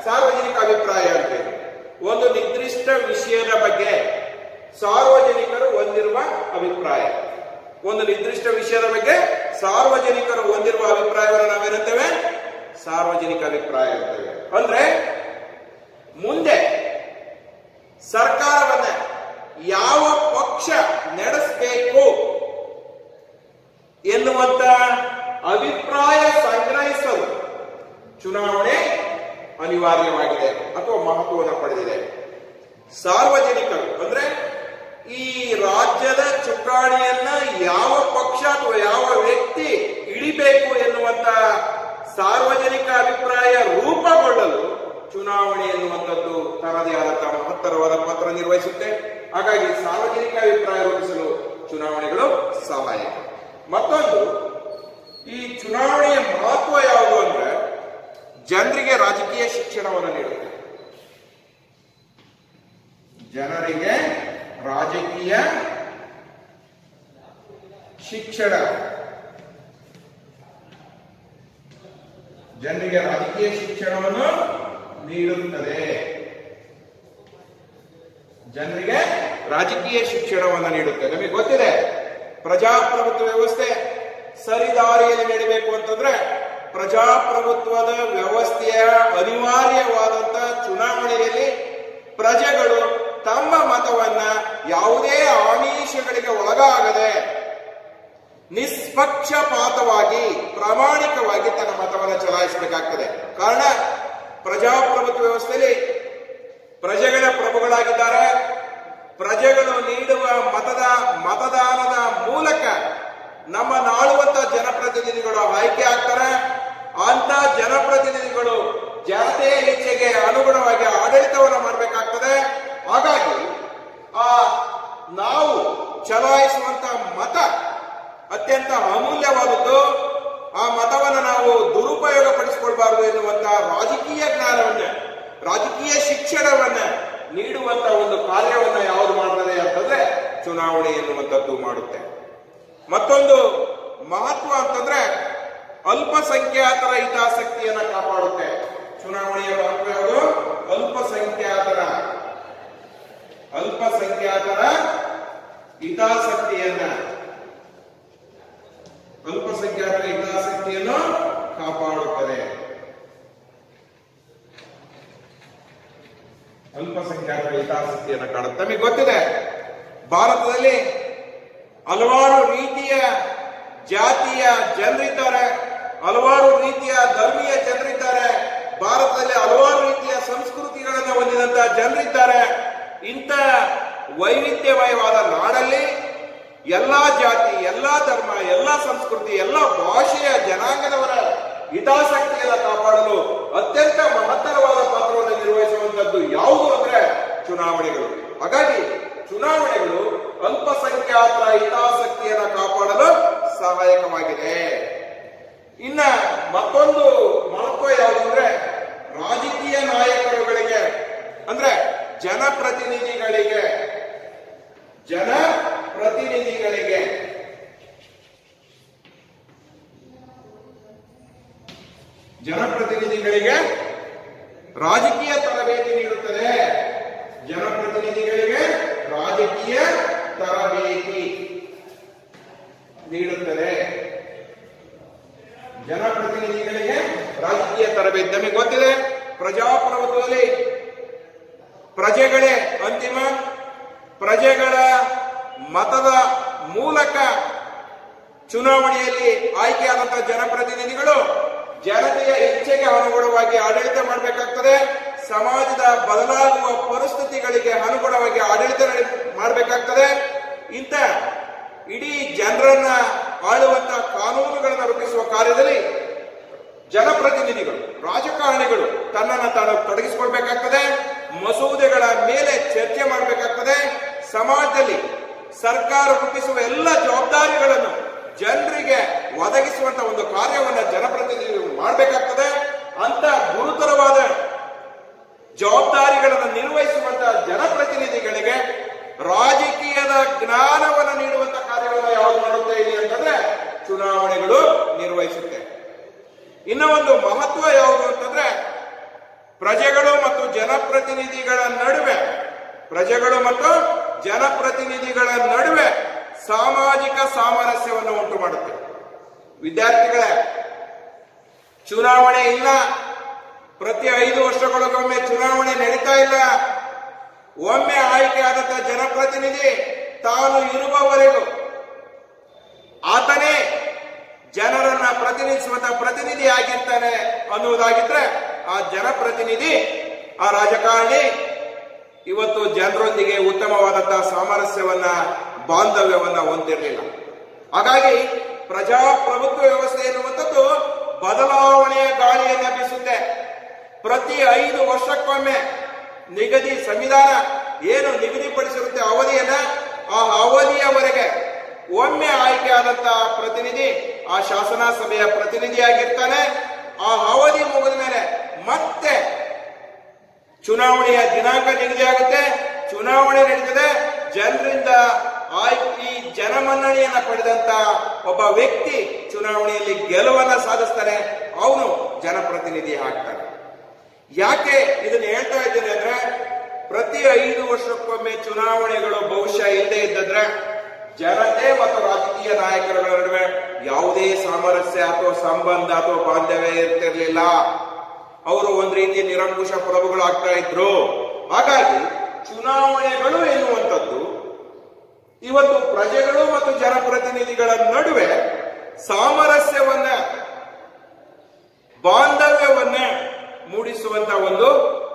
ಸಾರ್ವಜನಿಕ ಅಭಿಪ್ರಾಯ ಅಂತ ಒಂದು ನಿರ್ದಿಷ್ಟ ವಿಷಯದ ಬಗ್ಗೆ ಸಾರ್ವಜನಿಕರು ಹೊಂದಿರುವ ಅಭಿಪ್ರಾಯ. ಒಂದು ನಿರ್ದಿಷ್ಟ ವಿಷಯದ ಬಗ್ಗೆ ಸಾರ್ವಜನಿಕರು ಹೊಂದಿರುವ ಅಭಿಪ್ರಾಯವನ್ನು ನಾವೇನುತ್ತೇವೆ? ಸಾರ್ವಜನಿಕ ಅಭಿಪ್ರಾಯ ಇರ್ತೇವೆ. ಅಂದ್ರೆ ಮುಂದೆ ಸರ್ಕಾರವನ್ನ ಯಾವ ಪಕ್ಷ ನಡೆಸಬೇಕು ಎನ್ನುವಂತ ಅಭಿಪ್ರಾಯ ಸಂಗ್ರಹಿಸಲು ಚುನಾವಣೆ ಅನಿವಾರ್ಯವಾಗಿದೆ ಅಥವಾ ಮಹತ್ವವನ್ನು ಪಡೆದಿದೆ. ಸಾರ್ವಜನಿಕರು ಅಂದ್ರೆ ಈ ರಾಜ್ಯದ ಚುಕ್ಕಾಣಿಯನ್ನ ಯಾವ ಪಕ್ಷ ಅಥವಾ ಯಾವ ವ್ಯಕ್ತಿ ಹಿಡಿಬೇಕು ಎನ್ನುವಂತ ಸಾರ್ವಜನಿಕ ಅಭಿಪ್ರಾಯ ರೂಪುಗೊಳ್ಳಲು ಚುನಾವಣೆ ಎನ್ನುವಂಥದ್ದು ತನ್ನದೇ ಆದಂತಹ ಮಹತ್ತರವಾದ ಪಾತ್ರ ನಿರ್ವಹಿಸುತ್ತೆ. ಹಾಗಾಗಿ ಸಾರ್ವಜನಿಕ ಅಭಿಪ್ರಾಯ ರೂಪಿಸಲು ಚುನಾವಣೆಗಳು ಸಹಾಯಕ. ಮತ್ತೊಂದು, ಈ ಚುನಾವಣೆಯ ಮಹತ್ವ ಯಾವುದು ಅಂದ್ರೆ ಜನರಿಗೆ ರಾಜಕೀಯ ಶಿಕ್ಷಣವನ್ನು ನೀಡುತ್ತೆ. ಜನರಿಗೆ ರಾಜಕೀಯ ಶಿಕ್ಷಣ, ಜನರಿಗೆ ರಾಜಕೀಯ ಶಿಕ್ಷಣವನ್ನು ನೀಡುತ್ತದೆ. ಜನರಿಗೆ ರಾಜಕೀಯ ಶಿಕ್ಷಣವನ್ನು ನೀಡುತ್ತೆ. ನಮಗೆ ಗೊತ್ತಿದೆ, ಪ್ರಜಾಪ್ರಭುತ್ವ ವ್ಯವಸ್ಥೆ ಸರಿದಾರಿಯಲ್ಲಿ ನಡೀಬೇಕು ಅಂತಂದ್ರೆ ಪ್ರಜಾಪ್ರಭುತ್ವದ ವ್ಯವಸ್ಥೆಯ ಅನಿವಾರ್ಯವಾದಂತಹ ಚುನಾವಣೆಯಲ್ಲಿ ಪ್ರಜೆಗಳು ತಮ್ಮ ಮತವನ್ನ ಯಾವುದೇ ಆಮಿಷಗಳಿಗೆ ಒಳಗಾಗದೆ ನಿಷ್ಪಕ್ಷಪಾತವಾಗಿ ಪ್ರಾಮಾಣಿಕವಾಗಿ ತನ್ನ ಮತವನ್ನು ಚಲಾಯಿಸಬೇಕಾಗ್ತದೆ. ಕಾರಣ, ಪ್ರಜಾಪ್ರಭುತ್ವ ವ್ಯವಸ್ಥೆಯಲ್ಲಿ ಪ್ರಜೆಗಳ ಪ್ರಭುಗಳಾಗಿದ್ದಾರೆ. ಪ್ರಜೆಗಳು ನೀಡುವ ಮತದಾನದ ಮೂಲಕ ನಮ್ಮ ನಾಳುವಂತ ಜನಪ್ರತಿನಿಧಿಗಳು ಆಯ್ಕೆ ಆಗ್ತಾರೆ. ಅಂತ ಜನಪ್ರತಿನಿಧಿಗಳು ಜನತೆಯ ಇಚ್ಛೆಗೆ ಅನುಗುಣವಾಗಿ ಆಡಳಿತವನ್ನು ಮಾಡಬೇಕಾಗ್ತದೆ. ಹಾಗಾಗಿ ನಾವು ಚಲಾಯಿಸುವಂತ ಮತ ಅತ್ಯಂತ ಅಮೂಲ್ಯವಾದದ್ದು. ಆ ಮತವನ್ನು ನಾವು ದುರುಪಯೋಗ ಪಡಿಸಿಕೊಳ್ಬಾರದು ಎನ್ನುವಂತಹ ರಾಜಕೀಯ ಜ್ಞಾನವನ್ನ, ರಾಜಕೀಯ ಶಿಕ್ಷಣವನ್ನ ನೀಡುವಂತ ಒಂದು ಕಾರ್ಯವನ್ನ ಯಾವುದು ಮಾಡ್ತದೆ ಅಂತಂದ್ರೆ ಚುನಾವಣೆ ಎನ್ನುವಂಥದ್ದು ಮಾಡುತ್ತೆ. ಮತ್ತೊಂದು ಮಹತ್ವ ಅಂತಂದ್ರೆ ಅಲ್ಪಸಂಖ್ಯಾತರ ಹಿತಾಸಕ್ತಿಯನ್ನ ಕಾಪಾಡುತ್ತೆ. ಚುನಾವಣೆಯ ಮಹತ್ವ ಯಾವುದು? ಅಲ್ಪಸಂಖ್ಯಾತರ ಹಿತಾಸಕ್ತಿಯನ್ನು ಕಾಪಾಡುತ್ತದೆ. ಅಲ್ಪಸಂಖ್ಯಾತರ ಹಿತಾಸಕ್ತಿಯನ್ನು ಕಾಡುತ್ತೆ. ನಮಗೆ ಗೊತ್ತಿದೆ, ಭಾರತದಲ್ಲಿ ಹಲವಾರು ರೀತಿಯ ಜಾತಿಯ ಜನರಿದ್ದಾರೆ, ಹಲವಾರು ರೀತಿಯ ಧರ್ಮೀಯ ಜನರಿದ್ದಾರೆ, ಭಾರತದಲ್ಲಿ ಹಲವಾರು ರೀತಿಯ ಸಂಸ್ಕೃತಿಗಳನ್ನು ಹೊಂದಿದಂತಹ ಜನರಿದ್ದಾರೆ. ಇಂಥ ವೈವಿಧ್ಯಮಯವಾದ ನಾಡಲ್ಲಿ ಎಲ್ಲಾ ಜಾತಿ, ಎಲ್ಲಾ ಧರ್ಮ, ಎಲ್ಲಾ ಸಂಸ್ಕೃತಿ, ಎಲ್ಲ ಭಾಷೆಯ ಜನಾಂಗದವರ ಹಿತಾಸಕ್ತಿಯನ್ನು ಕಾಪಾಡಲು ಅತ್ಯಂತ ಮಹತ್ತರವಾದ ಪಾತ್ರವನ್ನು ನಿರ್ವಹಿಸುವಂತದ್ದು ಯಾವುದು ಅಂದ್ರೆ ಚುನಾವಣೆಗಳು. ಹಾಗಾಗಿ ಚುನಾವಣೆಗಳು ಅಲ್ಪಸಂಖ್ಯಾತರ ಹಿತಾಸಕ್ತಿಯನ್ನು ಕಾಪಾಡಲು ಸಹಾಯಕವಾಗಿದೆ. ಇನ್ನ ಮತ್ತೊಂದು ಮಹತ್ವ ಯಾವುದಂದ್ರೆ ರಾಜಕೀಯ ನಾಯಕರುಗಳಿಗೆ ಅಂದ್ರೆ ಜನಪ್ರತಿನಿಧಿಗಳಿಗೆ ರಾಜಕೀಯ ತರಬೇತಿ ನೀಡುತ್ತದೆ. ಜನಪ್ರತಿನಿಧಿಗಳಿಗೆ ರಾಜಕೀಯ ತರಬೇತಿ ನೀಡುತ್ತದೆ. ಜನಪ್ರತಿನಿಧಿಗಳಿಗೆ ರಾಜಕೀಯ ತರಬೇತಿ. ನಮಗೆ ಗೊತ್ತಿದೆ, ಪ್ರಜಾಪ್ರಭುತ್ವದಲ್ಲಿ ಪ್ರಜೆಗಳೇ ಅಂತಿಮ. ಪ್ರಜೆಗಳ ಮತದ ಮೂಲಕ ಚುನಾವಣೆಯಲ್ಲಿ ಆಯ್ಕೆಯಾದಂತಹ ಜನಪ್ರತಿನಿಧಿಗಳು ಜನತೆಯ ಇಚ್ಛೆಗೆ ಅನುಗುಣವಾಗಿ ಆಡಳಿತ ಮಾಡಬೇಕಾಗ್ತದೆ. ಸಮಾಜದ ಬದಲಾಗುವ ಪರಿಸ್ಥಿತಿಗಳಿಗೆ ಅನುಗುಣವಾಗಿ ಆಡಳಿತ ಮಾಡಬೇಕಾಗ್ತದೆ. ಇಂಥ ಇಡೀ ಜನರನ್ನ ಆಳುವಂತಹ ಕಾನೂನುಗಳನ್ನು ರೂಪಿಸುವ ಕಾರ್ಯದಲ್ಲಿ ಜನಪ್ರತಿನಿಧಿಗಳು, ರಾಜಕಾರಣಿಗಳು ತನ್ನನ್ನು ತಾನು ತೊಡಗಿಸಿಕೊಳ್ಬೇಕಾಗ್ತದೆ. ಮಸೂದೆಗಳ ಮೇಲೆ ಚರ್ಚೆ ಮಾಡಬೇಕಾಗ್ತದೆ. ಸಮಾಜದಲ್ಲಿ ಸರ್ಕಾರ ರೂಪಿಸುವ ಎಲ್ಲ ಜವಾಬ್ದಾರಿಗಳನ್ನು ಜನರಿಗೆ ಒದಗಿಸುವಂತಹ ಒಂದು ಕಾರ್ಯವನ್ನು ಜನಪ್ರತಿನಿಧಿಗಳು ಮಾಡಬೇಕಾಗ್ತದೆ. ಅಂತ ಗುರುತರವಾದ ಜವಾಬ್ದಾರಿಗಳನ್ನು ನಿರ್ವಹಿಸುವಂತಹ ಜನಪ್ರತಿನಿಧಿಗಳಿಗೆ ರಾಜಕೀಯದ ಜ್ಞಾನವನ್ನು ನೀಡುವಂತಹ ಕಾರ್ಯವನ್ನು ಯಾವುದು ಮಾಡುತ್ತೆ ಇಲ್ಲಿ ಅಂತಂದ್ರೆ ಚುನಾವಣೆಗಳು ನಿರ್ವಹಿಸುತ್ತೆ. ಇನ್ನ ಒಂದು ಮಹತ್ವ ಯಾವುದು ಅಂತಂದ್ರೆ ಪ್ರಜೆಗಳು ಮತ್ತು ಜನಪ್ರತಿನಿಧಿಗಳ ನಡುವೆ ಸಾಮಾಜಿಕ ಸಾಮರಸ್ಯವನ್ನು ಉಂಟು ಮಾಡುತ್ತೆ. ವಿದ್ಯಾರ್ಥಿಗಳೇ, ಚುನಾವಣೆ ಇಲ್ಲ, ಪ್ರತಿ 5 ವರ್ಷಗಳಿಗೊಮ್ಮೆ ಚುನಾವಣೆ ನಡೀತಾ ಇಲ್ಲ. ಒಮ್ಮೆ ಆಯ್ಕೆಯಾದಂತಹ ಜನಪ್ರತಿನಿಧಿ ತಾನು ಇರುವವರೆಗೂ ಆತನೇ ಜನರನ್ನ ಪ್ರತಿನಿಧಿಸುವಂತಹ ಪ್ರತಿನಿಧಿ ಆಗಿರ್ತಾನೆ ಅನ್ನುವುದಾಗಿದ್ರೆ ಆ ಜನಪ್ರತಿನಿಧಿ, ಆ ರಾಜಕಾರಣಿ ಇವತ್ತು ಜನರೊಂದಿಗೆ ಉತ್ತಮವಾದಂತಹ ಸಾಮರಸ್ಯವನ್ನ, ಬಾಂಧವ್ಯವನ್ನ ಹೊಂದಿರಲಿಲ್ಲ. ಹಾಗಾಗಿ ಪ್ರಜಾಪ್ರಭುತ್ವ ವ್ಯವಸ್ಥೆ ಎನ್ನುವಂಥದ್ದು ಬದಲಾವಣೆಯ ಗಾಳಿಯನ್ನು ಬೀಸುತ್ತೆ. ಪ್ರತಿ 5 ವರ್ಷಕ್ಕೊಮ್ಮೆ ಸಂವಿಧಾನ ಏನು ನಿಗದಿಪಡಿಸಿರುತ್ತೆ ಅವಧಿಯನ್ನ, ಆ ಅವಧಿಯವರೆಗೆ ಒಮ್ಮೆ ಆಯ್ಕೆಯಾದಂತಹ ಪ್ರತಿನಿಧಿ ಆ ಶಾಸನ ಸಭೆಯ ಪ್ರತಿನಿಧಿಯಾಗಿರ್ತಾನೆ. ಆ ಅವಧಿ ಮುಗಿದ ಮೇಲೆ ಮತ್ತೆ ಚುನಾವಣೆಯ ದಿನಾಂಕ ನಿಗದಿಯಾಗುತ್ತೆ, ಚುನಾವಣೆ ನಡೀತದೆ. ಜನರಿಂದ ಈ ಜನಮನ್ನಣೆಯನ್ನ ಪಡೆದಂತ ಒಬ್ಬ ವ್ಯಕ್ತಿ ಚುನಾವಣೆಯಲ್ಲಿ ಗೆಲುವನ್ನ ಸಾಧಿಸ್ತಾನೆ, ಅವನು ಜನಪ್ರತಿನಿಧಿ ಆಗ್ತಾನೆ. ಯಾಕೆ ಇದನ್ನ ಹೇಳ್ತಾ ಇದ್ದೇನೆ ಅಂದ್ರೆ, ಪ್ರತಿ 5 ವರ್ಷಕ್ಕೊಮ್ಮೆ ಚುನಾವಣೆಗಳು ಬಹುಶಃ ಇಲ್ಲದೆ ಇದ್ದಿದ್ರೆ ಜನತೆ ಮತ್ತು ರಾಜಕೀಯ ನಾಯಕರುಗಳ ನಡುವೆ ಯಾವುದೇ ಸಾಮರಸ್ಯ ಅಥವಾ ಸಂಬಂಧ ಅಥವಾ ಬಾಂಧವ್ಯ ಇರ್ತಿರ್ಲಿಲ್ಲ. ಅವರು ಒಂದ್ ರೀತಿ ನಿರಂಕುಶ ಪ್ರಭುಗಳಾಗ್ತಾ ಇದ್ರು. ಹಾಗಾಗಿ ಚುನಾವಣೆಗಳು ಎನ್ನುವಂಥದ್ದು ಇವತ್ತು ಪ್ರಜೆಗಳು ಮತ್ತು ಜನಪ್ರತಿನಿಧಿಗಳ ನಡುವೆ ಸಾಮರಸ್ಯವನ್ನ, ಬಾಂಧವ್ಯವನ್ನ ಮೂಡಿಸುವಂತ ಒಂದು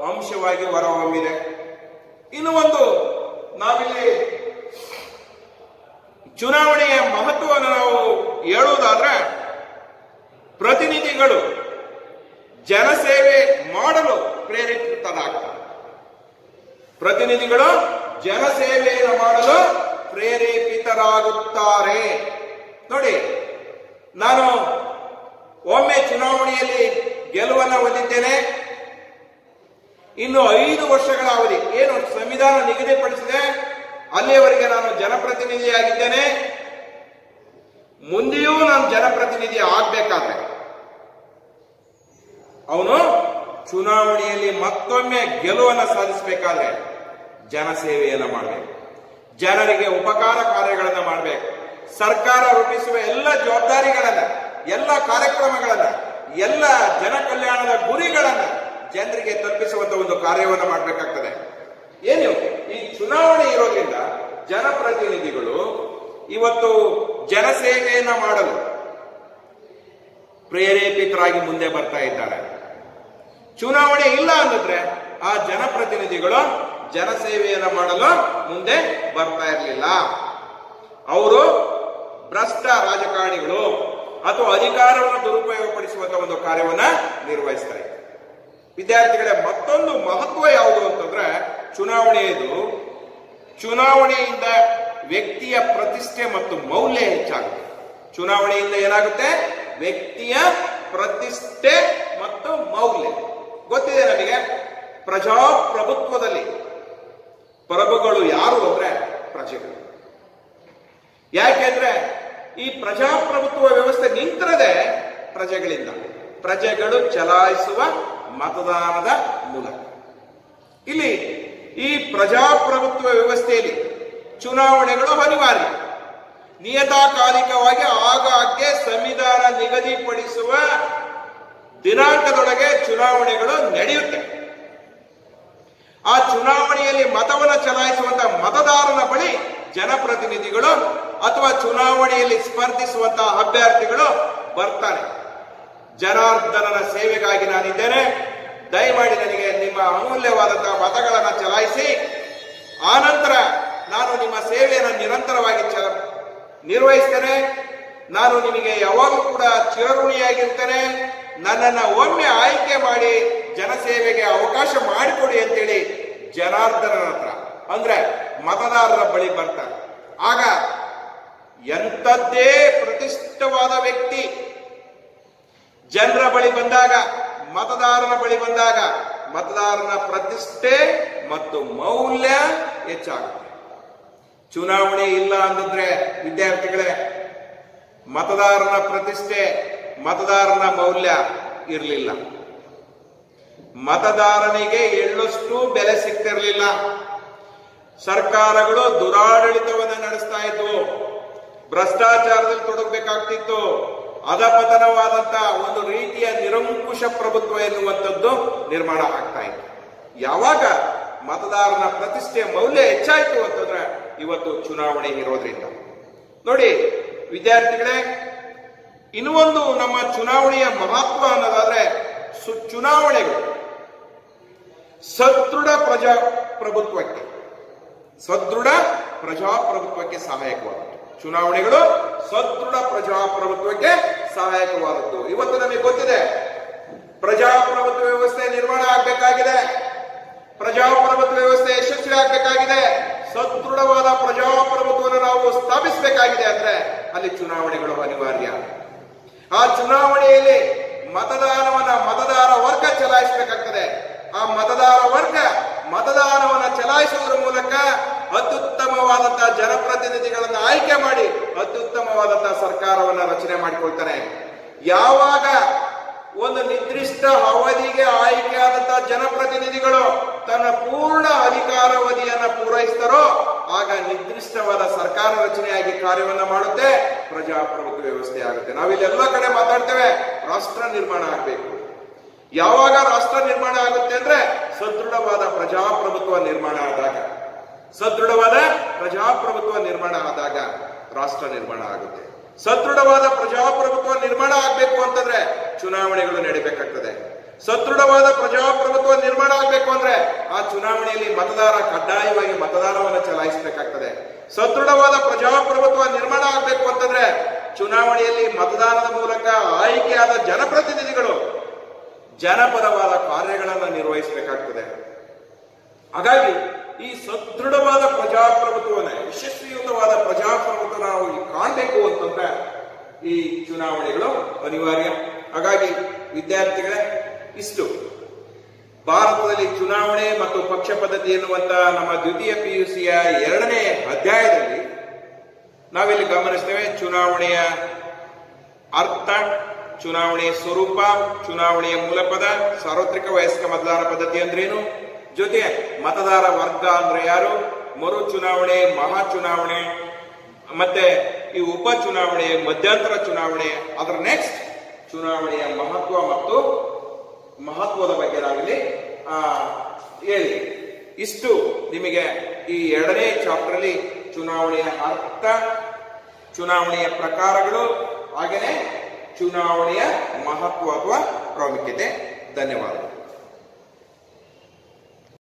ಅಂಶವಾಗಿ ಹೊರಹೊಮ್ಮಿದೆ. ಇನ್ನು ಒಂದು ನಾವಿಲ್ಲಿ ಚುನಾವಣೆಯ ಮಹತ್ವವನ್ನು ನಾವು ಹೇಳುವುದಾದ್ರೆ, ಪ್ರತಿನಿಧಿಗಳು ಜನಸೇವೆ ಮಾಡಲು ಪ್ರೇರೇಪಿತರಾಗ್ತಾರೆ. ಪ್ರತಿನಿಧಿಗಳು ಜನಸೇವೆಯನ್ನು ಮಾಡಲು ಪ್ರೇರೇಪಿತರಾಗುತ್ತಾರೆ. ನೋಡಿ, ನಾನು ಒಮ್ಮೆ ಚುನಾವಣೆಯಲ್ಲಿ ಗೆಲುವನ್ನು ಹೊಂದಿದ್ದೇನೆ. ಇನ್ನು 5 ವರ್ಷಗಳ ಅವಧಿ ಏನು ಸಂವಿಧಾನ ನಿಗದಿಪಡಿಸಿದೆ ಅಲ್ಲಿಯವರೆಗೆ ನಾನು ಜನಪ್ರತಿನಿಧಿಯಾಗಿದ್ದೇನೆ. ಮುಂದೆಯೂ ನಾನು ಜನಪ್ರತಿನಿಧಿ ಆಗ್ಬೇಕಾದ್ರೆ ಅವನು ಚುನಾವಣೆಯಲ್ಲಿ ಮತ್ತೊಮ್ಮೆ ಗೆಲುವನ್ನು ಸಾಧಿಸಬೇಕಾದ್ರೆ ಜನಸೇವೆಯನ್ನು ಮಾಡಬೇಕು, ಜನರಿಗೆ ಉಪಕಾರ ಕಾರ್ಯಗಳನ್ನು ಮಾಡಬೇಕು. ಸರ್ಕಾರ ರೂಪಿಸುವ ಎಲ್ಲ ಜವಾಬ್ದಾರಿಗಳನ್ನ, ಎಲ್ಲ ಕಾರ್ಯಕ್ರಮಗಳನ್ನ, ಎಲ್ಲ ಜನ ಕಲ್ಯಾಣದ ಗುರಿಗಳನ್ನ ಜನರಿಗೆ ತಲುಪಿಸುವಂತ ಒಂದು ಕಾರ್ಯವನ್ನು ಮಾಡಬೇಕಾಗ್ತದೆ. ಏನು ಈ ಚುನಾವಣೆ ಇರೋದ್ರಿಂದ ಜನಪ್ರತಿನಿಧಿಗಳು ಇವತ್ತು ಜನಸೇವೆಯನ್ನ ಮಾಡಲು ಪ್ರೇರೇಪಿತರಾಗಿ ಮುಂದೆ ಬರ್ತಾ ಇದ್ದಾರೆ. ಚುನಾವಣೆ ಇಲ್ಲ ಅಂದಿದ್ರೆ ಆ ಜನಪ್ರತಿನಿಧಿಗಳು ಜನಸೇವೆಯನ್ನ ಮಾಡಲು ಮುಂದೆ ಬರ್ತಾ ಇರಲಿಲ್ಲ. ಅವರು ಭ್ರಷ್ಟ ರಾಜಕಾರಣಿಗಳು ಅಥವಾ ಅಧಿಕಾರವನ್ನು ದುರುಪಯೋಗಪಡಿಸುವಂತ ಒಂದು ಕಾರ್ಯವನ್ನ ನಿರ್ವಹಿಸ್ತಾರೆ. ವಿದ್ಯಾರ್ಥಿಗಳೇ, ಮತ್ತೊಂದು ಮಹತ್ವ ಯಾವುದು ಅಂತಂದ್ರೆ ಚುನಾವಣೆಯದು, ಚುನಾವಣೆಯಿಂದ ವ್ಯಕ್ತಿಯ ಪ್ರತಿಷ್ಠೆ ಮತ್ತು ಮೌಲ್ಯ ಹೆಚ್ಚಾಗುತ್ತೆ. ಚುನಾವಣೆಯಿಂದ ಏನಾಗುತ್ತೆ? ವ್ಯಕ್ತಿಯ ಪ್ರತಿಷ್ಠೆ ಮತ್ತು ಮೌಲ್ಯ. ಗೊತ್ತಿದೆ ನಮಗೆ, ಪ್ರಜಾಪ್ರಭುತ್ವದಲ್ಲಿ ಪ್ರಭುಗಳು ಯಾರು ಅಂದ್ರೆ ಪ್ರಜೆಗಳು. ಯಾಕೆಂದ್ರೆ ಈ ಪ್ರಜಾಪ್ರಭುತ್ವ ವ್ಯವಸ್ಥೆ ನಿಂತಿರದೆ ಪ್ರಜೆಗಳಿಂದ, ಪ್ರಜೆಗಳು ಚಲಾಯಿಸುವ ಮತದಾನದ ಮೂಲಕ. ಇಲ್ಲಿ ಈ ಪ್ರಜಾಪ್ರಭುತ್ವ ವ್ಯವಸ್ಥೆಯಲ್ಲಿ ಚುನಾವಣೆಗಳು ಅನಿವಾರ್ಯ. ನಿಯತಕಾಲಿಕವಾಗಿ ಆಗಾಗ್ಗೆ ಸಂವಿಧಾನ ನಿಗದಿಪಡಿಸುವ ದಿನಾಂಕದೊಳಗೆ ಚುನಾವಣೆಗಳು ನಡೆಯುತ್ತೆ. ಆ ಚುನಾವಣೆಯಲ್ಲಿ ಮತವನ್ನು ಚಲಾಯಿಸುವಂತಹ ಮತದಾರನ ಬಳಿ ಜನಪ್ರತಿನಿಧಿಗಳು ಅಥವಾ ಚುನಾವಣೆಯಲ್ಲಿ ಸ್ಪರ್ಧಿಸುವಂತಹ ಅಭ್ಯರ್ಥಿಗಳು ಬರ್ತಾರೆ. ಜನಾರ್ದನನ ಸೇವೆಗಾಗಿ ನಾನಿದ್ದೇನೆ, ದಯಮಾಡಿ ನನಗೆ ನಿಮ್ಮ ಅಮೂಲ್ಯವಾದಂತಹ ಮತಗಳನ್ನು ಚಲಾಯಿಸಿ, ಆನಂತರ ನಾನು ನಿಮ್ಮ ಸೇವೆಯನ್ನು ನಿರಂತರವಾಗಿ ನಿರ್ವಹಿಸ್ತೇನೆ. ನಾನು ನಿಮಗೆ ಯಾವಾಗಲೂ ಕೂಡ ಚಿರಋಣಿಯಾಗಿರ್ತೇನೆ. ನನ್ನನ್ನು ಒಮ್ಮೆ ಆಯ್ಕೆ ಮಾಡಿ ಜನಸೇವೆಗೆ ಅವಕಾಶ ಮಾಡಿಕೊಡಿ ಅಂತೇಳಿ ಜನಾರ್ದನನ ಹತ್ರ ಅಂದ್ರೆ ಮತದಾರರ ಬಳಿ ಬರ್ತಾರೆ. ಆಗ ಎಂಥದ್ದೇ ಪ್ರತಿಷ್ಠವಾದ ವ್ಯಕ್ತಿ ಜನರ ಬಳಿ ಬಂದಾಗ, ಮತದಾರನ ಬಳಿ ಬಂದಾಗ ಮತದಾರನ ಪ್ರತಿಷ್ಠೆ ಮತ್ತು ಮೌಲ್ಯ ಹೆಚ್ಚಾಗುತ್ತೆ. ಚುನಾವಣೆ ಇಲ್ಲ ಅಂದಿದ್ರೆ ವಿದ್ಯಾರ್ಥಿಗಳೇ, ಮತದಾರನ ಪ್ರತಿಷ್ಠೆ, ಮತದಾರನ ಮೌಲ್ಯ ಇರಲಿಲ್ಲ. ಮತದಾರನಿಗೆ ಎಳ್ಳಷ್ಟು ಬೆಲೆ ಸಿಗ್ತಿರ್ಲಿಲ್ಲ. ಸರ್ಕಾರಗಳು ದುರಾಡಳಿತವನ್ನು ನಡೆಸ್ತಾ ಇದ್ವು. ಭ್ರಷ್ಟಾಚಾರದಲ್ಲಿ ತೊಡಗಬೇಕಾಗ್ತಿತ್ತು. ಅಧಪತನವಾದಂತ ಒಂದು ರೀತಿಯ ನಿರಂಕುಶ ಪ್ರಭುತ್ವ ಎನ್ನುವಂಥದ್ದು ನಿರ್ಮಾಣ ಆಗ್ತಾ ಇತ್ತು. ಯಾವಾಗ ಮತದಾರನ ಪ್ರತಿಷ್ಠೆಯ ಮೌಲ್ಯ ಹೆಚ್ಚಾಯಿತು ಅಂತಂದ್ರೆ ಇವತ್ತು ಚುನಾವಣೆ ಇರೋದ್ರಿಂದ. ನೋಡಿ ವಿದ್ಯಾರ್ಥಿಗಳೇ, ಇನ್ನೂ ಒಂದು ನಮ್ಮ ಚುನಾವಣೆಯ ಮಹತ್ವ ಅನ್ನೋದಾದ್ರೆ ಚುನಾವಣೆಗಳು ಸದೃಢ ಪ್ರಜಾಪ್ರಭುತ್ವಕ್ಕೆ ಸಹಾಯಕವಾದದ್ದು. ಚುನಾವಣೆಗಳು ಸದೃಢ ಪ್ರಜಾಪ್ರಭುತ್ವಕ್ಕೆ ಸಹಾಯಕವಾದದ್ದು. ಇವತ್ತು ನಮಗೆ ಗೊತ್ತಿದೆ, ಪ್ರಜಾಪ್ರಭುತ್ವ ವ್ಯವಸ್ಥೆ ನಿರ್ಮಾಣ ಆಗಬೇಕಾಗಿದೆ, ಪ್ರಜಾಪ್ರಭುತ್ವ ವ್ಯವಸ್ಥೆ ಯಶಸ್ವಿ ಆಗಬೇಕಾಗಿದೆ, ಸದೃಢವಾದ ಪ್ರಜಾಪ್ರಭುತ್ವವನ್ನು ನಾವು ಸ್ಥಾಪಿಸಬೇಕಾಗಿದೆ ಅಂದ್ರೆ ಅಲ್ಲಿ ಚುನಾವಣೆಗಳು ಅನಿವಾರ್ಯ. ಆ ಚುನಾವಣೆಯಲ್ಲಿ ಮತದಾರ ವರ್ಗ ಚಲಾಯಿಸಬೇಕಾಗ್ತದೆ. ಆ ಮತದಾರ ವರ್ಗ ಮತದಾನವನ್ನ ಚಲಾಯಿಸುವುದರ ಮೂಲಕ ಅತ್ಯುತ್ತಮವಾದಂತಹ ಜನಪ್ರತಿನಿಧಿಗಳನ್ನ ಆಯ್ಕೆ ಮಾಡಿ ಅತ್ಯುತ್ತಮವಾದಂತಹ ಸರ್ಕಾರವನ್ನ ರಚನೆ ಮಾಡಿಕೊಳ್ತಾನೆ. ಯಾವಾಗ ಒಂದು ನಿರ್ದಿಷ್ಟ ಅವಧಿಗೆ ಆಯ್ಕೆಯಾದಂತಹ ಜನಪ್ರತಿನಿಧಿಗಳು ತನ್ನ ಪೂರ್ಣ ಅಧಿಕಾರಾವಧಿಯನ್ನ ಪೂರೈಸ್ತಾರೋ ಆಗ ನಿರ್ದಿಷ್ಟವಾದ ಸರ್ಕಾರ ರಚನೆಯಾಗಿ ಕಾರ್ಯವನ್ನ ಮಾಡುತ್ತೆ, ಪ್ರಜಾಪ್ರಭುತ್ವ ವ್ಯವಸ್ಥೆ ಆಗುತ್ತೆ. ನಾವಿಲ್ಲೆಲ್ಲ ಕಡೆ ಮಾತಾಡ್ತೇವೆ ರಾಷ್ಟ್ರ ನಿರ್ಮಾಣ ಆಗಬೇಕು. ಯಾವಾಗ ರಾಷ್ಟ್ರ ನಿರ್ಮಾಣ ಆಗುತ್ತೆ ಅಂದ್ರೆ ಸದೃಢವಾದ ಪ್ರಜಾಪ್ರಭುತ್ವ ನಿರ್ಮಾಣ ಆದಾಗ, ಸದೃಢವಾದ ಪ್ರಜಾಪ್ರಭುತ್ವ ನಿರ್ಮಾಣ ಆದಾಗ ರಾಷ್ಟ್ರ ನಿರ್ಮಾಣ ಆಗುತ್ತೆ. ಸದೃಢವಾದ ಪ್ರಜಾಪ್ರಭುತ್ವ ನಿರ್ಮಾಣ ಆಗ್ಬೇಕು ಅಂತಂದ್ರೆ ಚುನಾವಣೆಗಳು ನಡೀಬೇಕಾಗ್ತದೆ. ಸದೃಢವಾದ ಪ್ರಜಾಪ್ರಭುತ್ವ ನಿರ್ಮಾಣ ಆಗ್ಬೇಕು ಅಂದ್ರೆ ಆ ಚುನಾವಣೆಯಲ್ಲಿ ಮತದಾರ ಕಡ್ಡಾಯವಾಗಿ ಮತದಾನವನ್ನು ಚಲಾಯಿಸಬೇಕಾಗ್ತದೆ. ಸದೃಢವಾದ ಪ್ರಜಾಪ್ರಭುತ್ವ ನಿರ್ಮಾಣ ಆಗ್ಬೇಕು ಅಂತಂದ್ರೆ ಚುನಾವಣೆಯಲ್ಲಿ ಮತದಾನದ ಮೂಲಕ ಆಯ್ಕೆಯಾದ ಜನಪ್ರತಿನಿಧಿಗಳು ಜನಪರವಾದ ಕಾರ್ಯಗಳನ್ನು ನಿರ್ವಹಿಸಬೇಕಾಗ್ತದೆ. ಹಾಗಾಗಿ ಈ ಸದೃಢವಾದ ಪ್ರಜಾಪ್ರಭುತ್ವವನ್ನ, ಯಶಸ್ವಿಯುತವಾದ ಪ್ರಜಾಪ್ರಭುತ್ವ ನಾವು ಕಾಣಬೇಕು ಅಂತಂದ್ರೆ ಈ ಚುನಾವಣೆಗಳು ಅನಿವಾರ್ಯ. ಹಾಗಾಗಿ ವಿದ್ಯಾರ್ಥಿಗಳೇ, ಇಷ್ಟು ಭಾರತದಲ್ಲಿ ಚುನಾವಣೆ ಮತ್ತು ಪಕ್ಷ ಪದ್ಧತಿ ಎನ್ನುವಂತ ನಮ್ಮ ದ್ವಿತೀಯ PUCಯ 2ನೇ ಅಧ್ಯಾಯದಲ್ಲಿ ನಾವಿಲ್ಲಿ ಗಮನಿಸ್ತೇವೆ ಚುನಾವಣೆಯ ಅರ್ಥ, ಚುನಾವಣೆಯ ಸ್ವರೂಪ, ಚುನಾವಣೆಯ ಮೂಲಪದ, ಸಾರ್ವತ್ರಿಕ ವಯಸ್ಕ ಮತದಾರ ಪದ್ಧತಿ ಅಂದ್ರೇನು, ಜೊತೆ ಮತದಾರ ವರ್ಗ ಅಂದ್ರೆ ಯಾರು, ಮರು ಚುನಾವಣೆ, ಮಹಾ ಚುನಾವಣೆ, ಮತ್ತೆ ಈ ಉಪ ಚುನಾವಣೆ, ಮಧ್ಯಂತರ ಚುನಾವಣೆ, ಅದರ ನೆಕ್ಸ್ಟ್ ಚುನಾವಣೆಯ ಮಹತ್ವ ಮತ್ತು ಮಹತ್ವದ ಬಗ್ಗೆ ನಾವಿಲ್ಲಿ ಹೇಳಿ. ಇಷ್ಟು ನಿಮಗೆ ಈ 2ನೇ ಚಾಪ್ಟರ್ ಅಲ್ಲಿ ಚುನಾವಣೆಯ ಅರ್ಥ, ಚುನಾವಣೆಯ ಪ್ರಕಾರಗಳು, ಹಾಗೇನೆ ಚುನಾವಣೆಯ ಮಹತ್ವ ಅಥವಾ ಪ್ರಾಮುಖ್ಯತೆ. ಧನ್ಯವಾದಗಳು.